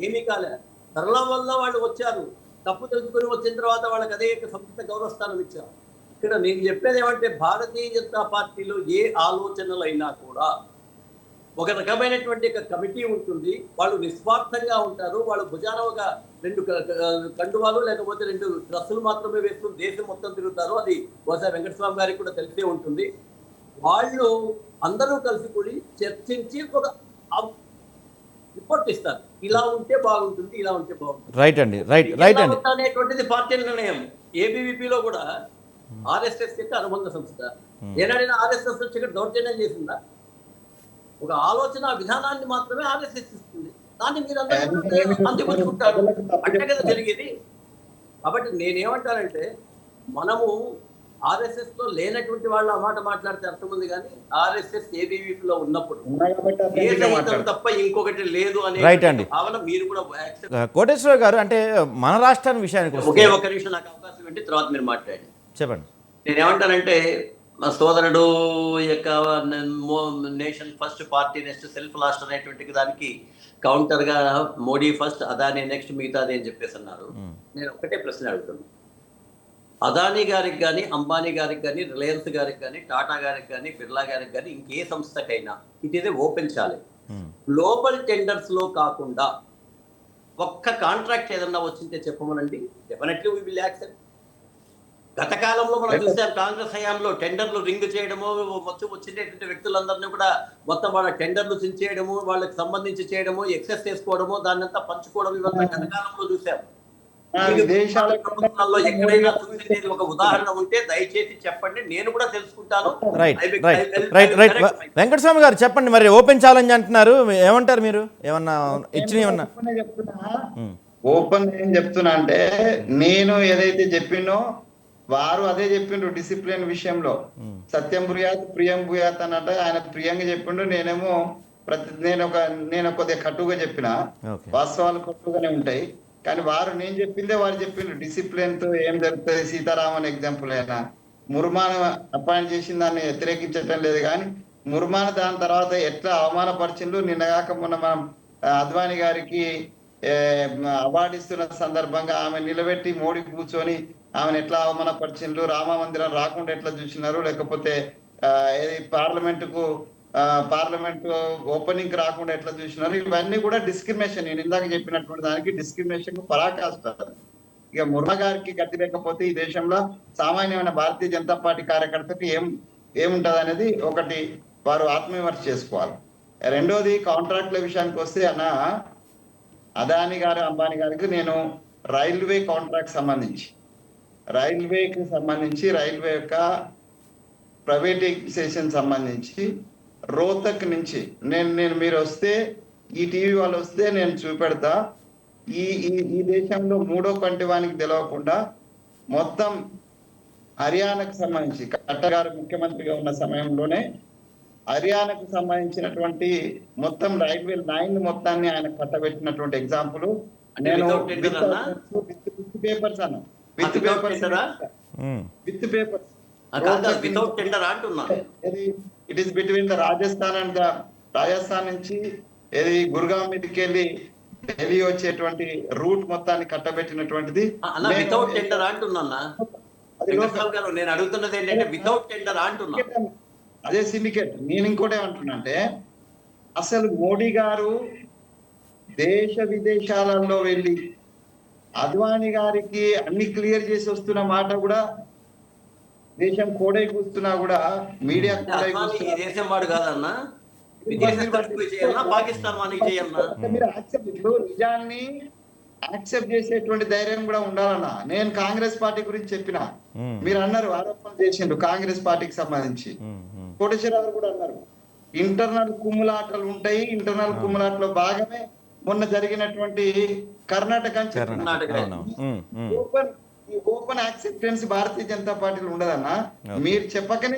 Speaker 2: ఏమీ కాలే. సరళ వల్ల వాళ్ళు వచ్చారు, తప్పు తెలుసుకుని వచ్చిన తర్వాత వాళ్ళకి అదే సంస్థ గౌరవస్థానం ఇచ్చారు. ఇక్కడ నేను చెప్పేది ఏమంటే భారతీయ జనతా పార్టీలో ఏ ఆలోచనలైనా కూడా ఒక రకమైనటువంటి కమిటీ ఉంటుంది, వాళ్ళు నిస్వార్థంగా ఉంటారు. వాళ్ళు భుజాన ఒక 2 కండువాలు లేకపోతే 2 డ్రస్సులు మాత్రమే వేసుకుని దేశం మొత్తం తిరుగుతారు. అది బహుశా వెంకటస్వామి గారికి కూడా తెలిసే ఉంటుంది. వాళ్ళు అందరూ కలిసి కూడి చర్చించి ఒక రిపోర్ట్ ఇస్తారు, ఇలా ఉంటే బాగుంటుంది, ఇలా ఉంటే బాగుంటుంది.
Speaker 1: రైట్ అండి, రైట్ అండి
Speaker 2: అనేటువంటిది పార్టీ నిర్ణయం. ఏబీవీపీలో కూడా ఆర్ఎస్ఎస్ యొక్క అనుబంధ సంస్థ ఏనాడైనా ఆర్ఎస్ఎస్ వచ్చి ఇక్కడ దౌర్జన్యం చేసిందా? ఒక ఆలోచన విధానాన్ని మాత్రమే ఆర్ఎస్ఎస్ ఇస్తుంది, దాన్ని మీరు అందరూ అందిపుచ్చుకుంటారు అంటే కదా జరిగేది. కాబట్టి నేనేమంటానంటే మనము ఆర్ఎస్ఎస్ లో లేనటువంటి వాళ్ళు ఆ మాట మాట్లాడితే అర్థముంది, కానీ ఆర్ఎస్ఎస్ ఏబీవీపీలో ఉన్నప్పుడు తప్ప ఇంకొకటి లేదు అనే భావన మీరు కూడా.
Speaker 1: కోటేశ్వర గారు, అంటే మన రాష్ట్రాన్ని విషయానికి
Speaker 2: ఒకే ఒక నిమిషం నాకు అవకాశం ఇవ్వండి, తర్వాత మీరు మాట్లాడండి.
Speaker 1: చెప్పండి.
Speaker 2: నేనేమంటానంటే మా సోదరుడు యొక్క nation first party next self last అనేటువంటి దానికి కౌంటర్ గా మోడీ ఫస్ట్ అదానీ నెక్స్ట్ మిగతాది అని చెప్పేసి అన్నారు. నేను ఒకటే ప్రశ్న అడుగుతున్నాను, అదానీ గారికి కానీ అంబానీ గారికి కానీ రిలయన్స్ గారికి కానీ టాటా గారికి కానీ బిర్లా గారికి కానీ ఇంకే సంస్థకైనా it is open challenge. Global tenders లో కాకుండా ఒక్క కాంట్రాక్ట్ ఏదన్నా వచ్చింటే చెప్పమనండి, డెఫినెట్లీ వీ విల్ యాక్సెప్ట్. గత కాలంలో మనం చూసాం, కాంగ్రెస్ హయాంలో టెండర్లు రింగ్ చేయడము, వచ్చినటువంటి వ్యక్తులందరినీ కూడా మొత్తం వాళ్ళ టెండర్లు చించేయడము, వాళ్ళకి సంబంధించి చేయడము, ఎక్సెస్ చేసుకోవడము, దాన్ని అంతా పంచుకోవడం, ఇవంతా గత కాలంలో చూసాం. ప్రభుత్వాల్లో ఎక్కడైనా చూసేది ఒక ఉదాహరణ ఉంటే దయచేసి చెప్పండి, నేను కూడా తెలుసుకుంటాను.
Speaker 1: వెంకటస్వామి గారు చెప్పండి, మరి ఓపెన్ ఛాలెంజ్ అంటున్నారు, ఏమంటారు మీరు? ఏమన్నా ఇచ్చిన
Speaker 4: ఓపెన్ ఏం చెప్తున్నా అంటే, నేను ఏదైతే చెప్పినో వారు అదే చెప్పిండ్రు. డిసిప్లిన్ విషయంలో సత్యం భూయాత్ ప్రియం భూయాత్ అన్నట్టు ఆయన ప్రియంగా చెప్పిండు, నేనేమో నేను కొద్దిగా కట్టుగా చెప్పిన, వాస్తవాలు కట్టుగానే ఉంటాయి. కానీ వారు నేను చెప్పిందే వారు చెప్పిండ్రు. డిసిప్లిన్ తో ఏం జరుగుతుంది, సీతారామన్ ఎగ్జాంపుల్ అయినా ముర్మాను అపాయింట్ చేసిన దాన్ని వ్యతిరేకించటం లేదు, కానీ ముర్మాను దాని తర్వాత ఎట్లా అవమానపరిచిండ్రు. నిన్నగాక మొన్న మనం అద్వానీ గారికి అవార్డు ఇస్తున్న సందర్భంగా ఆమె నిలబెట్టి మోడీ కూర్చొని ఆమెను ఎట్లా అవమానపరిచిండ్రు, రామ మందిరం రాకుండా ఎట్లా చూసినారు, లేకపోతే ఏది పార్లమెంట్ ఓపెనింగ్ రాకుండా ఎట్లా చూసినారు, ఇవన్నీ కూడా డిస్క్రిమినేషన్. నేను ఇందాక చెప్పినటువంటి దానికి డిస్క్రిమినేషన్ పరాకాష్టారు. ఇక ముర్మా గారికి గతి లేకపోతే ఈ దేశంలో సామాన్యమైన భారతీయ జనతా పార్టీ కార్యకర్తకి ఏముంటది అనేది ఒకటి వారు ఆత్మవిమర్శ చేసుకోవాలి. రెండోది కాంట్రాక్ట్ల విషయానికి వస్తే అదాని గారు అంబానీ గారికి నేను రైల్వే కాంట్రాక్ట్ సంబంధించి రైల్వే యొక్క ప్రైవేటైజేషన్ సంబంధించి రోహ్తక్ నుంచి నేను మీరు వస్తే ఈ టీవీ వాళ్ళు వస్తే నేను చూపెడతా. ఈ దేశంలో మూడో కంటి వానికి తెలవకుండా మొత్తం హర్యానాకు సంబంధించి ఖట్టర్ గారు ముఖ్యమంత్రిగా ఉన్న సమయంలోనే హర్యానాకు సంబంధించినటువంటి మొత్తం రైల్వే లైన్ మొత్తాన్ని ఆయన కట్టబెట్టినటువంటి ఎగ్జాంపుల్ నేను విత్ పేపర్స్ అన్నా. With papers it is between the Rajasthan నుంచి ఏది గుర్గావ్ మీదకి వెళ్ళి ఢిల్లీ వచ్చేటువంటి రూట్ మొత్తాన్ని కట్టబెట్టినటువంటిది.
Speaker 2: నేను అడుగుతున్నది ఏంటంటే వితౌట్ టెండర్ అంటున్నా.
Speaker 4: అదే సిండికేట్. నేను ఇంకోటి ఏమంటున్నా అంటే అసలు మోడీ గారు దేశ విదేశాలలో వెళ్ళి అద్వానీ గారికి అన్ని క్లియర్ చేసి వస్తున్న మాట కూడా, దేశం కోడై కూస్తున్నా కూడా మీడియా
Speaker 2: దేశం వాడు కాదన్నా, పాకిస్తాన్ వానికి చేయాలన్నా.
Speaker 4: మీరు నిజాన్ని యాక్సెప్ట్ చేసేటువంటి ధైర్యం కూడా ఉండాలన్నా. నేను కాంగ్రెస్ పార్టీ గురించి చెప్పిన, మీరు అన్నారు ఆరోపణలు చేసిండ్రు కాంగ్రెస్ పార్టీకి సంబంధించి. కోటేశ్వరరావు కూడా అన్నారు ఇంటర్నల్ కుమ్ములాటలు ఉంటాయి. ఇంటర్నల్ కుమ్ములాటలో భాగమే మొన్న జరిగినటువంటి కర్ణాటక ఓపెన్ యాక్సెప్టెన్స్ భారతీయ జనతా పార్టీలో ఉండదన్నా. మీరు చెప్పకనే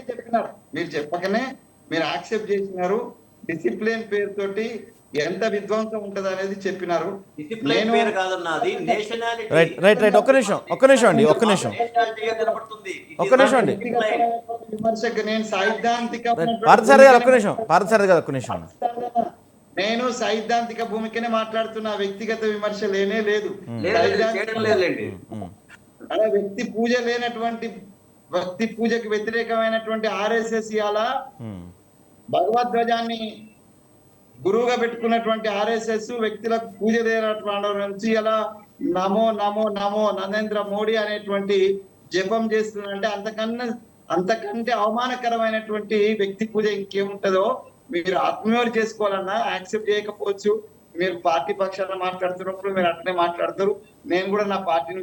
Speaker 4: మీరు యాక్సెప్ట్ చేసినారు. డిసిప్లిన్ పేరుతోటి ఎంత విధ్వంసం ఉంటది అనేది చెప్పినారు. విమర్శకు నేను సైద్ధాంతిక భూమికనే మాట్లాడుతున్నా. వ్యక్తిగత విమర్శ లేనే లేదు. వ్యక్తి పూజ లేనటువంటి, భక్తి పూజకు వ్యతిరేకమైనటువంటి ఆర్ఎస్ఎస్ ఇవాళ భగవద్ధ్వజాన్ని గురువుగా పెట్టుకున్నటువంటి ఆర్ఎస్ఎస్ వ్యక్తులకు పూజ చేయనటువంటి నుంచి ఇలా నమో నమో నమో నరేంద్ర మోడీ అనేటువంటి జపం చేస్తుందంటే అంతకంటే అవమానకరమైనటువంటి వ్యక్తి పూజ ఇంకేముంటదో మీరు ఆత్మీయులు చేసుకోవాలన్నా. యాక్సెప్ట్ చేయకపోవచ్చు. మీరు పార్టీ పక్షాన మాట్లాడుతున్నప్పుడు మీరు అట్లే మాట్లాడతారు. నేను కూడా నా పార్టీని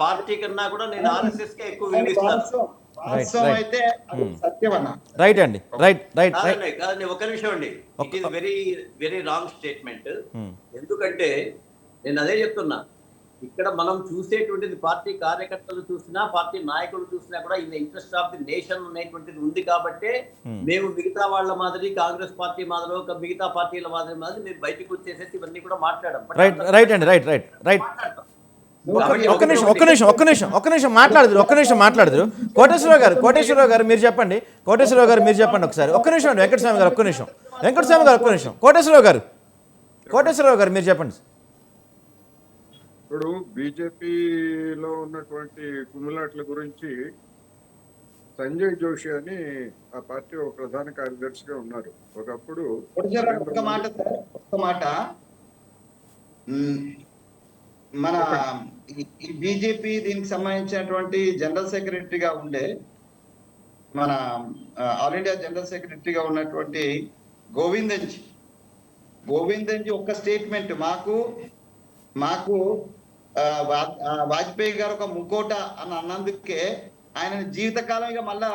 Speaker 2: పార్టీ కన్నా కూడా నేను ఆర్ఎస్ఎస్ కే ఎక్కువ వినిపిస్తాను.
Speaker 4: అయితే సత్యం అన్న.
Speaker 1: రైట్ అండి, రైట్.
Speaker 2: ఒక నిమిషం అండి. It is very very wrong statement. ఎందుకంటే నేను అదే చెప్తున్నా, ఇక్కడ మనం చూసేటువంటిది పార్టీ కార్యకర్తలు చూసినా, పార్టీ నాయకులు చూసినా కూడా in interest of the nation అనేటువంటిది ఉంది. కాబట్టి మేము మిగతా వాళ్ళ మాదిరి, కాంగ్రెస్ పార్టీ మాదిరి, మిగతా పార్టీల మాదిరి మీరు బయటకు వచ్చేసేసి ఇవన్నీ కూడా మాట్లాడడం.
Speaker 1: రైట్ అండి, రైట్. ఒక్క నిమిషం మాట్లాడదురు. కోటేశ్వరరావు గారు మీరు చెప్పండి. ఒకసారి ఒక్క నిమిషం అండి. వెంకటస్వామి గారు ఒక్క నిమిషం. కోటేశ్వరరావు గారు మీరు చెప్పండి.
Speaker 3: ఇప్పుడు బీజేపీలో ఉన్నటువంటి కుమ్ములాట్ల గురించి సంజయ్ జోషి అని ఆ పార్టీ ఒక ప్రధాన కార్యదర్శిగా ఉన్నారు. ఒకప్పుడు
Speaker 4: ఒక్క మాట మన బీజేపీ దీనికి సంబంధించినటువంటి జనరల్ సెక్రటరీగా ఉండే, మన ఆల్ ఇండియా జనరల్ సెక్రటరీగా ఉన్నటువంటి గోవిందన్జీ ఒక్క స్టేట్మెంట్ మాకు వాజ్పేయి గారు ఒక ముకోట అని అన్నందుకే ఆయన జీవితకాలంగా మళ్ళా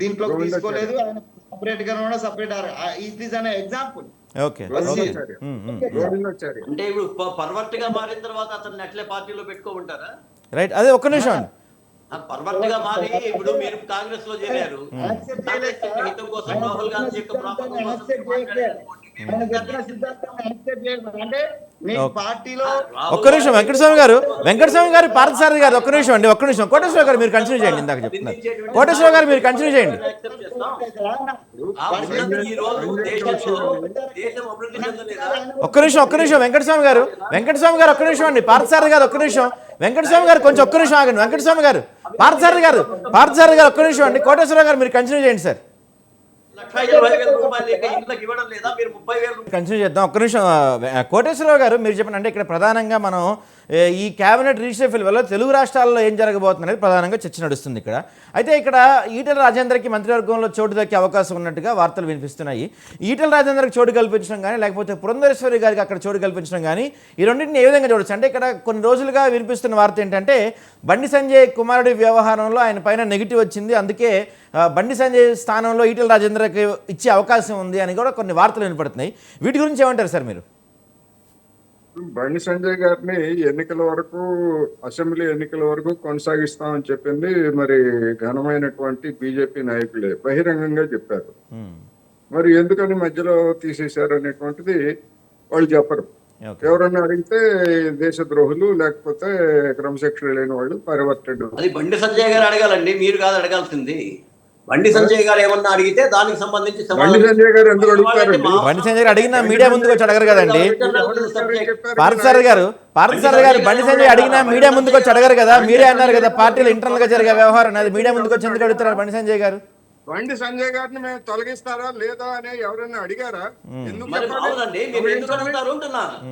Speaker 4: దీంట్లో తీసుకోలేదు. ఆయన సపరేట్ గా సపరేట్ ఇట్ ఈస్ అనే ఎగ్జాంపుల్.
Speaker 2: అంటే ఇప్పుడు పర్వర్ట్ గా మారిన తర్వాత అతన్ని అట్లే పార్టీలో పెట్టుకోమంటారా?
Speaker 1: రైట్, అదే ఒక్క నిమిషం.
Speaker 2: పర్వర్ట్ గా మారి ఇప్పుడు మీరు కాంగ్రెస్ లో చేరారు. హితం కోసం రాహుల్ గాంధీ యొక్క
Speaker 4: ఆయన చెప్పిన సిద్ధాంతాన్ని యాక్సెప్ట్ చేయడం అంటే మీ పార్టీలో
Speaker 1: ఒక్క నిమిషం వెంకటస్వామి గారు పార్థసారథి గారు ఒక్క నిమిషం కోటేశ్వర గారు మీరు కంటిన్యూ చేయండి. ఇందాక చెప్తున్నారు కోటేశ్వర గారు మీరు కంటిన్యూ చేయండి. ఒక్క నిమిషం వెంకటస్వామి గారు ఒక్క నిమిషం అండి. పార్థసారథి గారు ఒక్క నిమిషం. వెంకటస్వామి గారు కొంచెం ఒక్క నిమిషం ఆగండి. వెంకటస్వామి గారు పార్థసారథి గారు ఒక్క నిమిషం అండి. కోటేశ్వర గారు మీరు కంటిన్యూ చేయండి సార్. కంటిన్యూ చేద్దాం. ఒక్క నిమిషం కోటేశ్వరరావు గారు మీరు చెప్పండి. అంటే ఇక్కడ ప్రధానంగా మనం ఈ క్యాబినెట్ రీషఫిల్ వల్ల తెలుగు రాష్ట్రాల్లో ఏం జరగబోతుంది అనేది ప్రధానంగా చర్చ నడుస్తుంది ఇక్కడ. అయితే ఇక్కడ ఈటెల రాజేందర్కి మంత్రివర్గంలో చోటు దక్కే అవకాశం ఉన్నట్టుగా వార్తలు వినిపిస్తున్నాయి. ఈటెల రాజేందర్కి చోటు కల్పించడం కానీ లేకపోతే పురంధరేశ్వరి గారికి అక్కడ చోటు కల్పించడం కానీ ఈ రెండింటిని ఏ విధంగా చూడొచ్చు? అంటే ఇక్కడ కొన్ని రోజులుగా వినిపిస్తున్న వార్త ఏంటంటే బండి సంజయ్ కుమారుడి వ్యవహారంలో ఆయన పైన నెగిటివ్ వచ్చింది, అందుకే బండి సంజయ్ స్థానంలో ఈటెల రాజేందర్కి ఇచ్చే అవకాశం ఉంది అని కూడా కొన్ని వార్తలు వినపడుతున్నాయి. వీటి గురించి ఏమంటారు సార్ మీరు?
Speaker 3: బండి సంజయ్ గారిని ఎన్నికల వరకు, అసెంబ్లీ ఎన్నికల వరకు కొనసాగిస్తామని చెప్పింది మరి ఘనమైనటువంటి బీజేపీ నాయకులే బహిరంగంగా చెప్పారు. మరి ఎందుకని మధ్యలో తీసేశారు అనేటువంటిది వాళ్ళు చెప్పరు. ఎవరన్నా అడిగితే దేశద్రోహులు లేకపోతే క్రమశిక్షణ లేని వాళ్ళు పరివర్తన.
Speaker 2: అది బండి సంజయ్ గారు అడగాలండి, మీరు కాదు అడగాల్సింది. బండి సంజయ్ గారు ఏమన్నా అడిగితే దానికి సంబంధించి
Speaker 3: బండి సంజయ్ గారు ఎందుకు అడుగుతారు?
Speaker 1: బండి సంజయ్ గారు అడిగినా మీడియా ముందుకు వచ్చి అడగరు కదండి. పార్థసారథి గారు బండి సంజయ్ అడిగినా మీడియా ముందుకు వచ్చి అడగరు కదా. మీడియా అన్నారు కదా పార్టీలో ఇంటర్నల్ గా జరిగే వ్యవహారం అనేది మీడియా ముందుకు వచ్చి ఎందుకు అడుగుతారు బండి సంజయ్ గారు?
Speaker 3: బండి సంజయ్ గారిని మేము తొలగిస్తారా లేదా అని ఎవరైనా అడిగారా?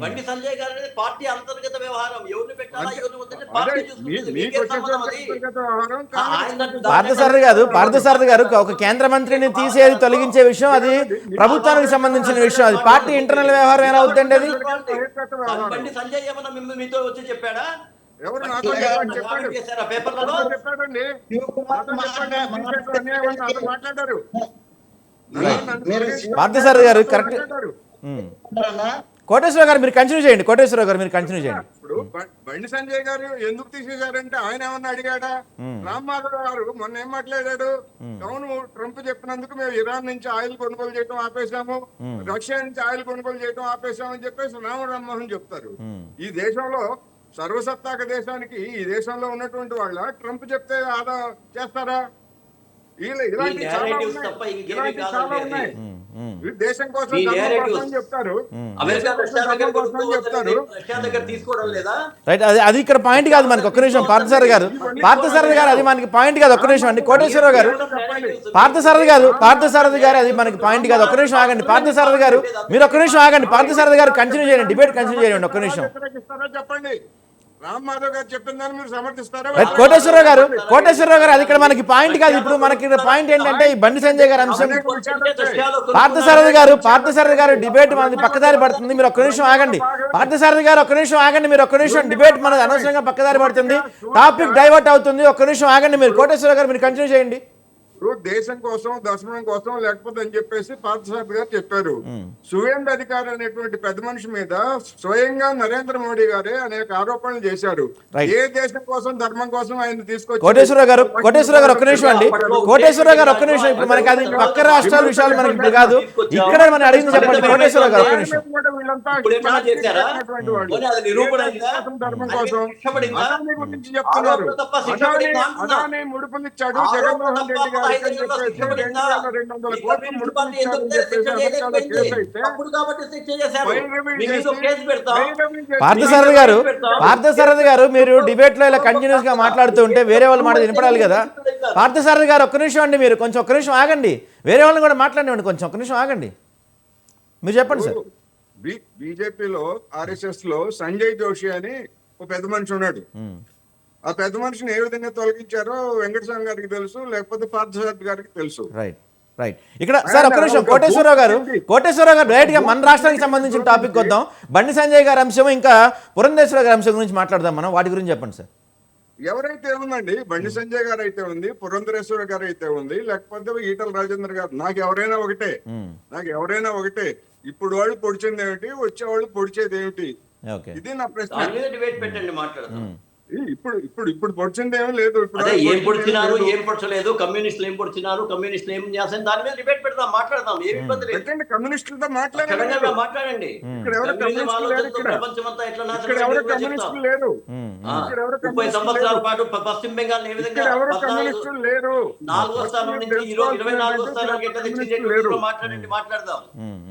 Speaker 2: బండి సంజయ్ గారు అనేది పార్టీ అంతర్గత వ్యవహారం. ఎవరిని పెట్టాలా ఎవరిని వద్దంటే పార్టీ చూసుకుంటుంది.
Speaker 1: పార్థసారథి గారు ఒక కేంద్ర మంత్రిని తీసేది తొలగించే విషయం అది ప్రభుత్వానికి సంబంధించిన విషయం. అది పార్టీ ఇంటర్నల్ వ్యవహారం ఎలా అవుతుందండి? అది
Speaker 2: బండి సంజయ్ ఏమన్నా మీతో వచ్చి చెప్పాడా?
Speaker 3: ఎవరు మాట్లాడారు?
Speaker 1: పార్థసారథి గారు కరెక్ట్. కోటేశ్వర గారు మీరు కంటిన్యూ చేయండి.
Speaker 3: ఇప్పుడు బండి సంజయ్ గారు ఎందుకు తీసేశారంటే ఆయన ఏమన్నా అడిగాడా? రామ్ మాధవ్ గారు మొన్న ఏం మాట్లాడాడు? అవును, ట్రంప్ చెప్పినందుకు మేము ఇరాన్ నుంచి ఆయిల్ కొనుగోలు చేయడం ఆపేశాము, రష్యా నుంచి ఆయిల్ కొనుగోలు చేయడం ఆపేశామని చెప్పేసి రామ్మోహన్ చెప్తారు. ఈ దేశంలో సర్వసత్తాక దేశానికి ఈ దేశంలో ఉన్నటువంటి వాళ్ళ ట్రంప్ చెప్తే ఆదా చేస్తారా? ఇలాంటి చాలా ఉన్నాయి. దేశం కోసం చెప్తారు,
Speaker 1: అది ఇక్కడ పాయింట్ కాదు మనకి. ఒక్క నిమిషం పార్థసారథి గారు అది మనకి పాయింట్ కాదు. ఒక్క నిమిషం అండి కోటేశ్వరరావు గారు. పార్థసారథి గారు అది మనకి పాయింట్ కాదు. ఒక్క నిమిషం ఆగండి పార్థసారథి గారు, మీరు ఒక్క నిమిషం ఆగండి. పార్థసారథి గారు కంటిన్యూ చేయండి, డిబేట్ కంటిన్యూ చేయండి. ఒక్క నిమిషం.
Speaker 3: చెప్పండి, రామ్ మాధవ్ గారు చెప్పిందని మీరు సమర్థిస్తారా?
Speaker 1: కోటేశ్వరరావు గారు అది ఇక్కడ మనకి పాయింట్ కాదు. ఇప్పుడు మనకి పాయింట్ ఏంటంటే ఈ బండి సంజయ్ గారు అంశం. పార్థసారథి గారు డిబేట్ మనది పక్కదారి పడుతుంది. మీరు ఒక్క నిమిషం ఆగండి. పార్థసారథి గారు ఒక్క నిమిషం ఆగండి. మీరు ఒక్క నిమిషం, డిబేట్ మనది అనవసరంగా పక్కదారి పడుతుంది, టాపిక్ డైవర్ట్ అవుతుంది. ఒక్క నిమిషం ఆగండి. మీరు కోటేశ్వరరావు గారు మీరు కంటిన్యూ చేయండి.
Speaker 3: దేశం కోసం, దర్శనం కోసం లేకపోతే అని చెప్పేసి పార్థసారథి గారు చెప్పారు. సువేంద్ర అధికారి అనేటువంటి పెద్ద మనిషి మీద స్వయంగా నరేంద్ర మోడీ గారే అనేక ఆరోపణలు చేశారు. ఏ దేశం కోసం, ధర్మం కోసం ఆయన తీసుకొచ్చి.
Speaker 1: కోటేశ్వరరావు గారు ఒక్క నిమిషం అండి. కోటేశ్వరరావు గారు ఒక్క నిమిషం. ఇప్పుడు మనకి అది పక్క రాష్ట్రాల విషయాలు మనకి ఇప్పుడు కాదు, ఇక్కడ మనం అడిగింది చెప్పండి. కోటేశ్వరరావు గారు ఒక్క నిమిషం.
Speaker 3: ధర్మం కోసం అదాని గురించి చెప్తున్నారు. అదాని ముడుపులు ఇచ్చాడు జగన్మోహన్ రెడ్డి గారు.
Speaker 1: పార్థసారథి గారు మీరు డిబేట్ లో ఇలా కంటిన్యూస్ గా మాట్లాడుతూ ఉంటే వేరే వాళ్ళు మాట వినపడాలి కదా. పార్థసారథి గారు ఒక్క నిమిషం అండి, మీరు కొంచెం ఒక్క నిమిషం ఆగండి. వేరే వాళ్ళని కూడా మాట్లాడినండి, కొంచెం ఒక్క నిమిషం ఆగండి. మీరు చెప్పండి సార్.
Speaker 3: బీజేపీలో ఆర్ఎస్ఎస్ లో సంజయ్ జోషి అని ఒక పెద్ద మనిషి ఉన్నాడు. ఆ పెద్ద మనిషిని ఏ విధంగా తొలగించారో వెంకటస్వామి గారికి తెలుసు, లేకపోతే పార్థసారథి గారికి తెలుసు.
Speaker 1: రైట్. ఇక్కడ సార్ ఒక్క నిమిషం కోటేశ్వరరావు గారు డైరెక్ట్ గా మన రాష్ట్రానికి సంబంధించిన టాపిక్ వద్దాం. బండి సంజయ్ గారి అంశం ఇంకా పురంధేశ్వర గారి అంశం గురించి మాట్లాడదాం మనం. వాటి గురించి చెప్పండి సార్.
Speaker 3: ఎవరైతే ఉందండి, బండి సంజయ్ గారు అయితే ఉంది, పురంధరేశ్వర గారు అయితే ఉంది, లేకపోతే ఈటల రాజేందర్ గారు, నాకు ఎవరైనా ఒకటే. ఇప్పుడు వాళ్ళు పొడిచింది ఏమిటి, వచ్చే వాళ్ళు పొడిచేది ఏమిటి? ఇది నా ప్రశ్న. ఇప్పుడు ఇప్పుడు ఇప్పుడు పొడిచింది ఏమీ లేదు. ఇప్పుడు
Speaker 2: అదే
Speaker 3: వరకు
Speaker 2: ఏం
Speaker 3: పొడిచింది
Speaker 2: పొడిచినారు,
Speaker 3: లేదు.
Speaker 2: ఏం పొడిచలేదు, కమ్యూనిస్టులు ఏం పొడిచినారు, కమ్యూనిస్టులు ఏం చేస్తారు, దాని మీద డిబేట్ పెడదాం, మాట్లాడదాం, ఏమి ఇబ్బంది లేదు.
Speaker 3: పెట్టండి, కమ్యూనిస్టులతో
Speaker 2: ఖచ్చితంగా
Speaker 3: మాట్లాడండి.
Speaker 2: మాట్లాడండి.
Speaker 3: ఇక్కడ ఎవరు
Speaker 2: కమ్యూనిజం
Speaker 3: కమ్యూనిస్టులు లేరు.
Speaker 2: ఆలోచనతో
Speaker 3: ఇక్కడ
Speaker 2: ప్రపంచం అంతా ఎట్లా
Speaker 3: ఇక్కడ
Speaker 2: నాశనం
Speaker 3: ఎవరు
Speaker 2: అయిందో కూడా చెప్తాం.
Speaker 3: కమ్యూనిస్టులు లేరు.
Speaker 2: ఆ,
Speaker 3: ఇక్కడ ఎవరు
Speaker 2: 30
Speaker 3: కమ్యూనిస్టులు
Speaker 2: సంవత్సరాల
Speaker 3: లేరు.
Speaker 2: పాటు పశ్చిమ బెంగాల్ ఏ విధంగా
Speaker 3: ఇక్కడ ఎవరు
Speaker 2: 14
Speaker 3: కమ్యూనిస్టులు లేరు.
Speaker 2: 4వ స్థానం నుంచి ఈ రోజు 24వ స్థానానికి ఎట్లా తెచ్చింది
Speaker 3: లేరు.
Speaker 2: మాట్లాడండి, మాట్లాడదాం.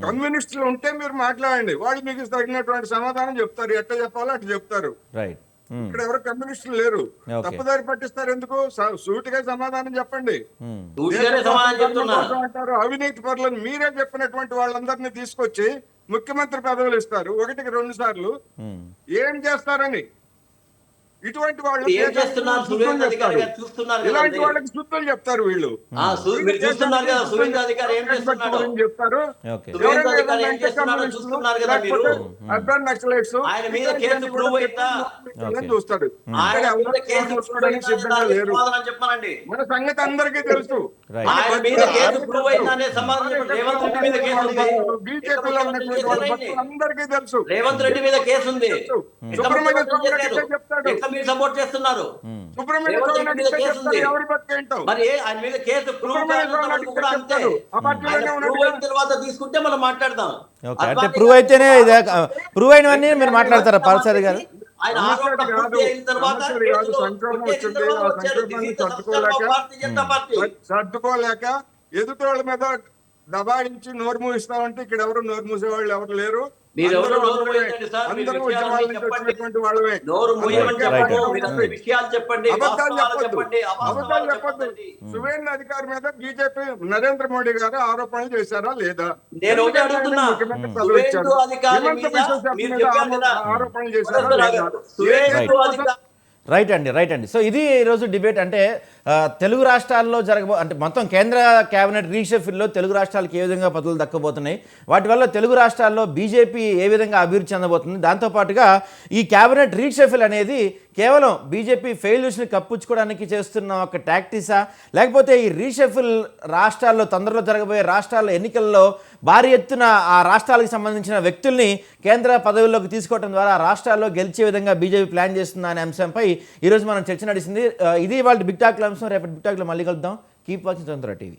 Speaker 3: కమ్యూనిస్టులు ఉంటే మీరు మాట్లాడండి, వాళ్ళు మీకు తగినటువంటి సమాధానం చెప్తారు, ఎట్లా చెప్పాలో అట్లా చెప్తారు.
Speaker 1: రైట్.
Speaker 3: ఇక్కడ ఎవరు కమ్యూనిస్టులు లేరు.
Speaker 1: Okay.
Speaker 3: తప్పుదారి పట్టిస్తారు ఎందుకు? సూటిగా సమాధానం చెప్పండి.
Speaker 2: చూసిగానే సమాధానం చెప్తున్నా.
Speaker 3: అంటారు అవినీతి పరులను మీరే చెప్పినటువంటి వాళ్ళందరినీ తీసుకొచ్చి ముఖ్యమంత్రి పదవులు ఇస్తారు 1కి 2 సార్లు. ఏం చేస్తారని ఇటువంటి వాళ్ళు
Speaker 2: ఏం చేస్తున్నారు? సురేంద్ర అధికారి గారు చూస్తున్నారు
Speaker 3: ఇలాంటి
Speaker 2: కదండి.
Speaker 3: వాళ్ళకి సూత్రులు చెప్తారు వీళ్ళు.
Speaker 2: మీరు చూస్తున్నారు కదా, సురేంద్ర అధికారి ఏం చేస్తున్నాడు,
Speaker 3: చెప్తారు.
Speaker 1: ఓకే.
Speaker 2: సురేంద్ర అధికారి ఏం చేస్తున్నాడో చూస్తున్నారు కదా మీరు.
Speaker 3: అర్బన్ నక్సలైట్స్
Speaker 2: ఆయన మీద కేసు ప్రూవ్ అయిందా?
Speaker 3: చూస్తాడు.
Speaker 2: ఆయన
Speaker 3: ఇక్కడ
Speaker 2: మీద
Speaker 3: ఎవరు
Speaker 2: కేసు ప్రూవ్
Speaker 3: చూసుకోవడానికి
Speaker 2: అయిందా
Speaker 3: సిద్ధంగా
Speaker 2: అనే
Speaker 3: లేరు.
Speaker 2: సమాధానం చెప్పానండి.
Speaker 3: మన సంగతి అందరికీ తెలుసు.
Speaker 1: రైట్.
Speaker 2: ఆయన మీద కేసు ప్రూవ్ అయిందా అనే సమాధానం చెప్పండి. రేవంత్ రెడ్డి మీద కేసు ఉంది.
Speaker 3: బీజేపీలో ఉన్నటువంటి వాళ్ళ భక్తులు అందరికీ తెలుసు.
Speaker 2: రేవంత్ రెడ్డి మీద కేసు ఉంది.
Speaker 3: సుబ్రహ్మణ్య స్వామి గారు చెప్తాడు.
Speaker 2: ఎట్లా మీరు సపోర్ట్ చేస్తున్నారు?
Speaker 3: సుబ్రహ్మణ్య స్వామి గారు చెప్తారు ఎవరి బతికేంటో.
Speaker 2: మరి ఆయన మీద కేసు ప్రూవ్ కూడా అంతే.
Speaker 3: ఆ పార్టీలోనే
Speaker 2: ఆయన
Speaker 3: ఉన్నాడు
Speaker 2: ప్రూవ్ అయిన తర్వాత తీసుకుంటే మనం మాట్లాడదాం.
Speaker 1: ఓకే, అంటే ప్రూవ్ అయితేనే ప్రూవ్ అయినవన్నీ మీరు మాట్లాడతారా పాల్సారి గారు?
Speaker 2: ఆయన ఆరోపణ పూర్తి అయిన తర్వాత
Speaker 3: సంక్షోభం వచ్చింది. ఆ సంక్షోభాన్ని సర్దుకోలేక ఎదుటి వాళ్ళ మీద దబాయించి నోరు మూయిస్తామంటే ఇక్కడ ఎవరు నోరు మూసేవాళ్ళు ఎవరు లేరు.
Speaker 2: మీరెవరు నోరు మూయకండి సార్.
Speaker 3: అందరూ ఉద్యమాల నుంచి వచ్చినటువంటి వాళ్ళమే.
Speaker 2: నోరు మూయమని చెప్పండి.
Speaker 1: Right.
Speaker 2: మీరు అసలు విషయాలు చెప్పండి,
Speaker 3: అబద్ధాలు
Speaker 2: వాస్తవాలు
Speaker 3: చెప్పొద్దు.
Speaker 2: చెప్పండి,
Speaker 3: అబద్ధాలు
Speaker 2: అవాస్తవాలు
Speaker 3: చెప్పొద్దు.
Speaker 2: చెప్పండి.
Speaker 3: సువేంద్ర అధికారి మీద బీజేపీ నరేంద్ర మోడీ గారు ఆరోపణలు చేశారా లేదా?
Speaker 2: నేను ఒకటి అడుగుతున్నా,
Speaker 3: ముఖ్యమంత్రి పదవి ఇచ్చారు.
Speaker 2: సువేందు అధికారి
Speaker 3: హిమంత
Speaker 2: మీద
Speaker 3: బిశ్వ శర్మ
Speaker 2: మీరు
Speaker 3: మీద
Speaker 2: చెప్పారు కదా,
Speaker 3: ఆరోపణలు చేశారా లేదా?
Speaker 2: సువేందు అధికారి
Speaker 1: రైట్ అండి. సో ఇది ఈరోజు డిబేట్. అంటే తెలుగు రాష్ట్రాల్లో అంటే మొత్తం కేంద్ర క్యాబినెట్ రీషఫిల్లో తెలుగు రాష్ట్రాలకు ఏ విధంగా పదవులు దక్కబోతున్నాయి, వాటి వల్ల తెలుగు రాష్ట్రాల్లో బీజేపీ ఏ విధంగా అభివృద్ధి చెందబోతుంది, దాంతోపాటుగా ఈ క్యాబినెట్ రీషఫిల్ అనేది కేవలం బీజేపీ ఫెయిల్యూర్స్ని కప్పుచ్చుకోవడానికి చేస్తున్న ఒక టాక్టిసా, లేకపోతే ఈ రీషఫిల్ రాష్ట్రాల్లో తొందరలో జరగబోయే రాష్ట్రాల ఎన్నికల్లో భారీ ఎత్తున ఆ రాష్ట్రాలకు సంబంధించిన వ్యక్తుల్ని కేంద్ర పదవుల్లోకి తీసుకోవడం ద్వారా ఆ రాష్ట్రాల్లో గెలిచే విధంగా బీజేపీ ప్లాన్ చేస్తుందా అనే అంశంపై ఈరోజు మనం చర్చ నడిచింది. ఇది వాళ్ళ బిగ్ టాక్ల అంశం. రేపటి బిగ్ టాక్లో మళ్ళీ కలుద్దాం. కీప్ వాచింగ్ స్వతంత్ర టీవీ.